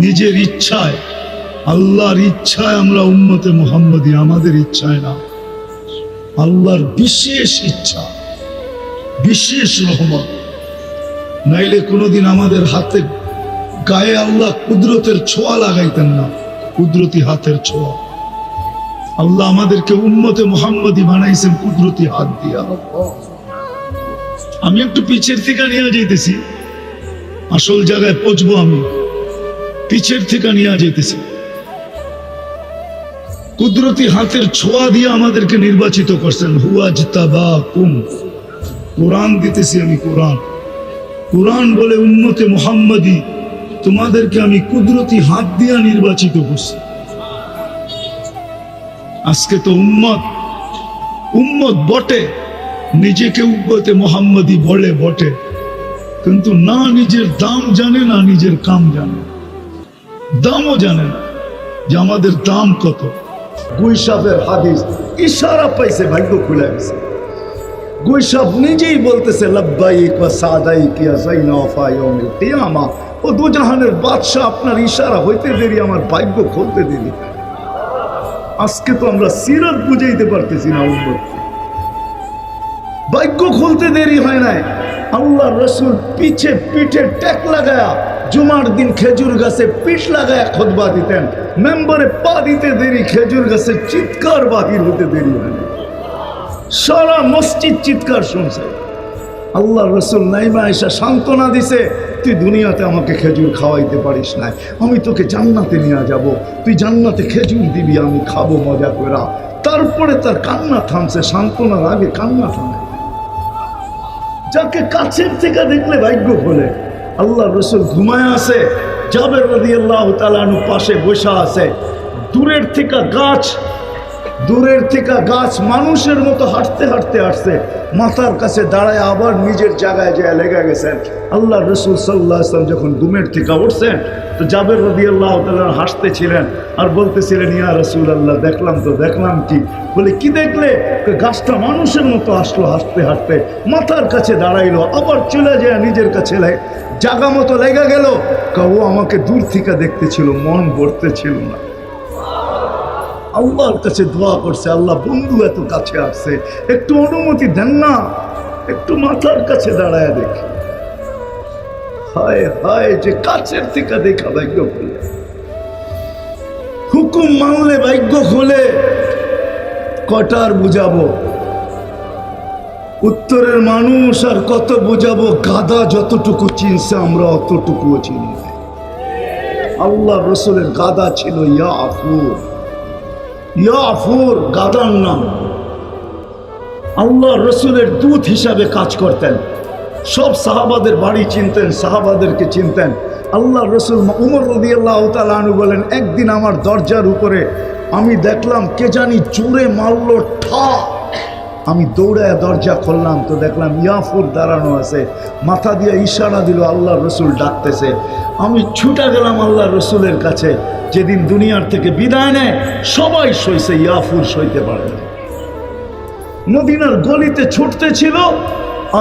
নিজের ইচ্ছায়, আল্লাহর ইচ্ছায় আমরা উম্মতে মুহাম্মদী, আমাদের ইচ্ছায় না। আল্লাহর বিশেষ ইচ্ছা, বিশেষ রহমত। নাইলে কোনোদিন আমাদের হাতে গায়ে আল্লাহ কুদরতের ছোঁয়া লাগাইতেন না, কুদরতি হাতের ছোঁয়া। আল্লাহ আমাদেরকে উম্মতে মুহাম্মদী বানাইছেন কুদরতি হাত দিয়া। আমি একটু পিছের থেকে নিয়ে যাইতেছি, আসল জায়গায় পৌঁছবো। আমি পিছের থেকে নিয়ে যাইতেছি। কুদরতি হাতের ছোঁয়া দিয়ে আমাদেরকে নির্বাচিত করছেন। হুয়াজতাবাকুম, কোরআন দিতেছি আমি। কোরআন, কোরআন বলে উম্মতে মুহাম্মদী তোমাদেরকে আমি কুদরতি হাত দিয়া নির্বাচিত করছি। আজকে তো উম্মত বটে, নিজেকে উম্মতে মুহাম্মদী বলে বটে, কিন্তু না নিজের দাম জানে, না নিজের কাম জানে। দামও জানে না যে আমাদের দাম কত। গুইসাফের হাদিস, ইশারা পাইছে, ভাগ্য খুলে গেছে। গুইসাফ নিজেই বলতেছে লাব্বাইক ওয়া সাদাইক ইয়া যাইনা ওয়াফা ইয়াউমিল কিয়ামা। ও দুজাহানের বাদশা, আপনার ইশারা হইতে দেরি, আমার ভাগ্য খুলতে দেরি। আজকে তো আমরা সিরাত বুঝাইতে পারতেছি না উম্মতকে। ভাগ্য খুলতে দেরি হয় নাই। আল্লাহ রসুল পিঠে টেক লাগায়া জুমার দিন খেজুর গাছে পিঠ লাগায়া খুতবা দিতেন। মেম্বারে পা দিতে দেরি, খেজুর গাছে চিৎকার বাহির হতে দেরি হয় না। সারা মসজিদ চিৎকার শুনছে। আল্লাহ রসুল নাইমা এসে সান্ত্বনা দিছে, তুই দুনিয়াতে আমাকে খেজুর খাওয়াইতে পারিস না, আমি তোকে জান্নাতে নিয়ে যাব, তুই জান্নাতে খেজুর দিবি, আমি খাবো মজা করে। তারপরে তার কান্না থামছে, সান্ত্বনার আগে কান্না থামে। যাকে কাছের থেকে দেখলে ভাগ্য খোলে। আল্লাহ রসুল ঘুমায় আছে, জাবের রাদিয়াল্লাহু তাআলা আনহু পাশে বসা আছে। দূরের থেকে গাছ দূরের থেকে গাছ মানুষের মতো হাঁটতে হাঁটতে আসছে, মাথার কাছে দাঁড়ায় আবার নিজের জায়গায় যায় লেগে গেছেন। আল্লাহ রসুল সাল্লাল্লাহু আলাইহি ওয়াসাল্লাম যখন দুমের থেকে উঠছেন তো জাবের রাদিয়াল্লাহু তাআলা হাসতেছিলেন আর বলতেছিলেন, ইয়া রাসূলুল্লাহ দেখলাম কি? বলে কি দেখলে? গাছটা মানুষের মতো আসলো হাঁটতে হাঁটতে, মাথার কাছে দাঁড়াইলো, আবার চলে যায় নিজের কাছে জাগা মতো লেগে গেল। ও আমাকে দূর থেকে দেখতেছিল, মন ভরতে ছিল না। আল্লাহর কাছে দোয়া করছে, আল্লাহ বন্ধু এত কাছে আসছে, একটু অনুমতি দেন না, একটু মাথার কাছে দাঁড়ায় দেখি। হায় হায়, যে কাছের থেকে দেখা ভাগ্য খুলে, হুকুম মানলে ভাগ্য খুলে। কটার বুঝাবো? উত্তরের মানুষ আর কত বুঝাবো? গাদা যতটুকু চিনছে আমরা অতটুকুও চিনি না। আল্লাহ রসুলের গাদা ছিল ইয়াফুর, গাদার নাম। আল্লাহ রসুলের দূত হিসাবে কাজ করতেন, সব সাহাবাদের বাড়ি চিনতেন, সাহাবাদেরকে চিনতেন। আল্লাহ রসুল উমর রাদিয়াল্লাহু তাআলা আনহু বলেন, একদিন আমার দরজার উপরে আমি দেখলাম কে জানি জোরে মারল ঠা। আমি দৌড়ায় দরজা খুললাম তো দেখলাম ইয়াফুর দাঁড়ানো আছে, মাথা দিয়ে ইশারা দিল আল্লাহ রসুল ডাকতেছে। আমি ছুটে গেলাম আল্লাহ রসুলের কাছে। যেদিন দুনিয়ার থেকে বিদায় নেয় সবাই সইছে, ইয়াফুর সইতে পারে না। মদিনার গলিতে ছুটতেছিল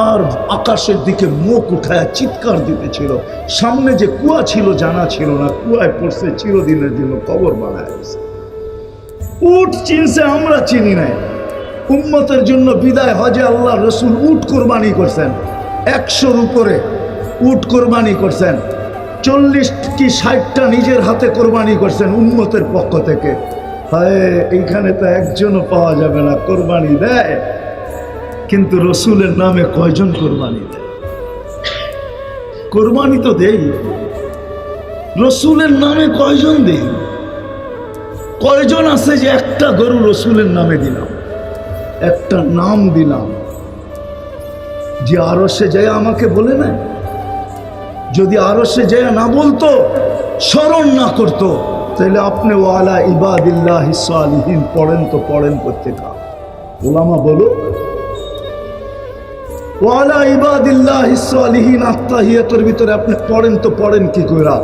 আর আকাশের দিকে মুখ উঠায় চিৎকার দিতেছিল। সামনে যে কুয়া ছিল জানা ছিল না, কুয়ায় পড়ছে, চিরদিনের জন্য কবর বানায় গেছে। উট চিনছে, আমরা চিনি নাই। উম্মতের জন্য বিদায় হজে আল্লাহ রসুল উট কোরবানি করছেন, 100-র উপরে উট কোরবানি করছেন। 40 কি 60টা নিজের হাতে কোরবানি করছেন উম্মতের পক্ষ থেকে। হায়, এইখানে তো একজনও পাওয়া যাবে না কোরবানি দেয়, কিন্তু রসুলের নামে কয়জন কোরবানি দেয়? কোরবানি তো দেই, রসুলের নামে কয়জন দেই? কয়জন আছে যে একটা গরু রসুলের নামে দিলাম, একটা নাম দিলাম, যে আরশে যায় আমাকে বলে না? যদি আরশে যায় না বলতো, স্মরণ না করতো, তাহলে আপনি ওয়ালা ইবাদিল্লাহিস সালিহিন পড়েন তো পড়েন প্রত্যেকা। ওলামা বলো, ওয়ালা ইবাদিল্লাহিস সালিহিন আত্তাহিয়াতুর ভিতরে আপনি পড়েন তো পড়েন কি কইরা?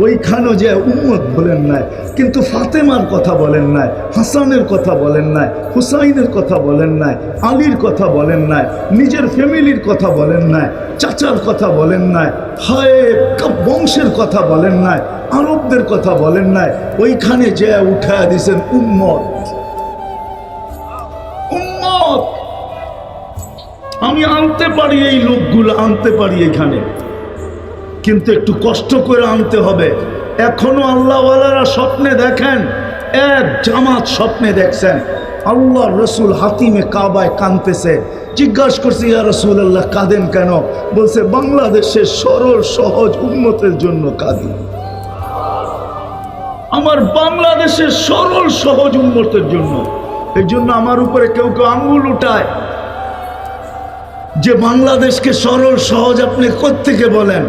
ওইখানেও যে উম্মত বলেন নাই, কিন্তু ফাতেমার কথা বলেন নাই, হাসানের কথা বলেন নাই, হুসাইনের কথা বলেন নাই, আলীর কথা বলেন নাই, নিজের ফ্যামিলির কথা বলেন নাই, চাচার কথা বলেন নাই, হায় বংশের কথা বলেন নাই, আরবদের কথা বলেন নাই। ওইখানে যে উঠায় দিয়েছেন উম্মত। উম্মত আমি আনতে পারি, এই লোকগুলো আনতে পারি এখানে, কিন্তু একটু কষ্ট করে আনতে হবে। এখনো আল্লাহওয়ালারা স্বপ্নে দেখেন, এক জামাত স্বপ্নে দেখছেন আল্লাহ রসুল হাতিমে কাবায় কাঁদতেছে। জিজ্ঞাসা করছে, ইয়া রাসূলুল্লাহ কাঁদেন কেন? বলছে, বাংলাদেশের সরল সহজ উম্মতের জন্য কাঁদি। আমার বাংলাদেশের সরল সহজ উম্মতের জন্য। এই জন্য আমার উপরে কেউ কেউ আঙ্গুল উঠায় যে বাংলাদেশকে সরল সহজ আপনি কোত্থেকে বলেন?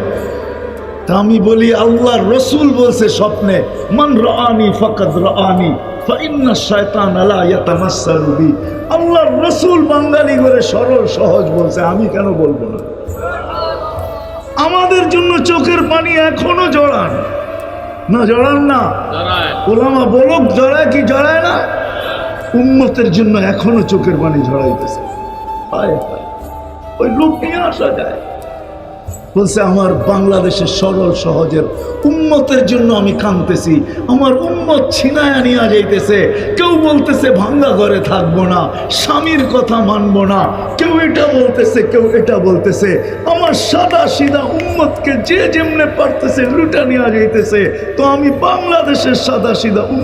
তা আমি বলি, আল্লাহ রসুল বলছে স্বপ্নে, মান রাআনি ফাকাদ রাআনি ফাইন্না শায়তান লা ইয়াতামাসসালু বি। আল্লাহ রসুল বাঙালি করে সরল সহজ বলছে, আমি কেন বলবো না? আমাদের জন্য চোখের পানি এখনো জড়ান না? জড়ান না? ওলামা বলুক জড়ায় কি জড়ায় না? উম্মতের জন্য এখনো চোখের পানি ঝরাইতেছে। হায় হায়, ওই লোক নিয়ে আসা যায়। বলছে, আমার বাংলাদেশের সরল সহজের উম্মতের জন্য আমি কাঁদতেছি, আমার উম্মত ছিনায়া নিয়ে যাইতেছে। কেউ বলতেছে ভাঙ্গা ঘরে থাকবো না, স্বামীর কথা মানবো না, কেউ এটা বলতেছে, কেউ এটা বলতেছে। আমার সাদা সিধা উম্মতকে যে যেমনে পারতেছে লুটা নিয়ে যাইতেছে। তো আমি বাংলাদেশের সাদা সিধা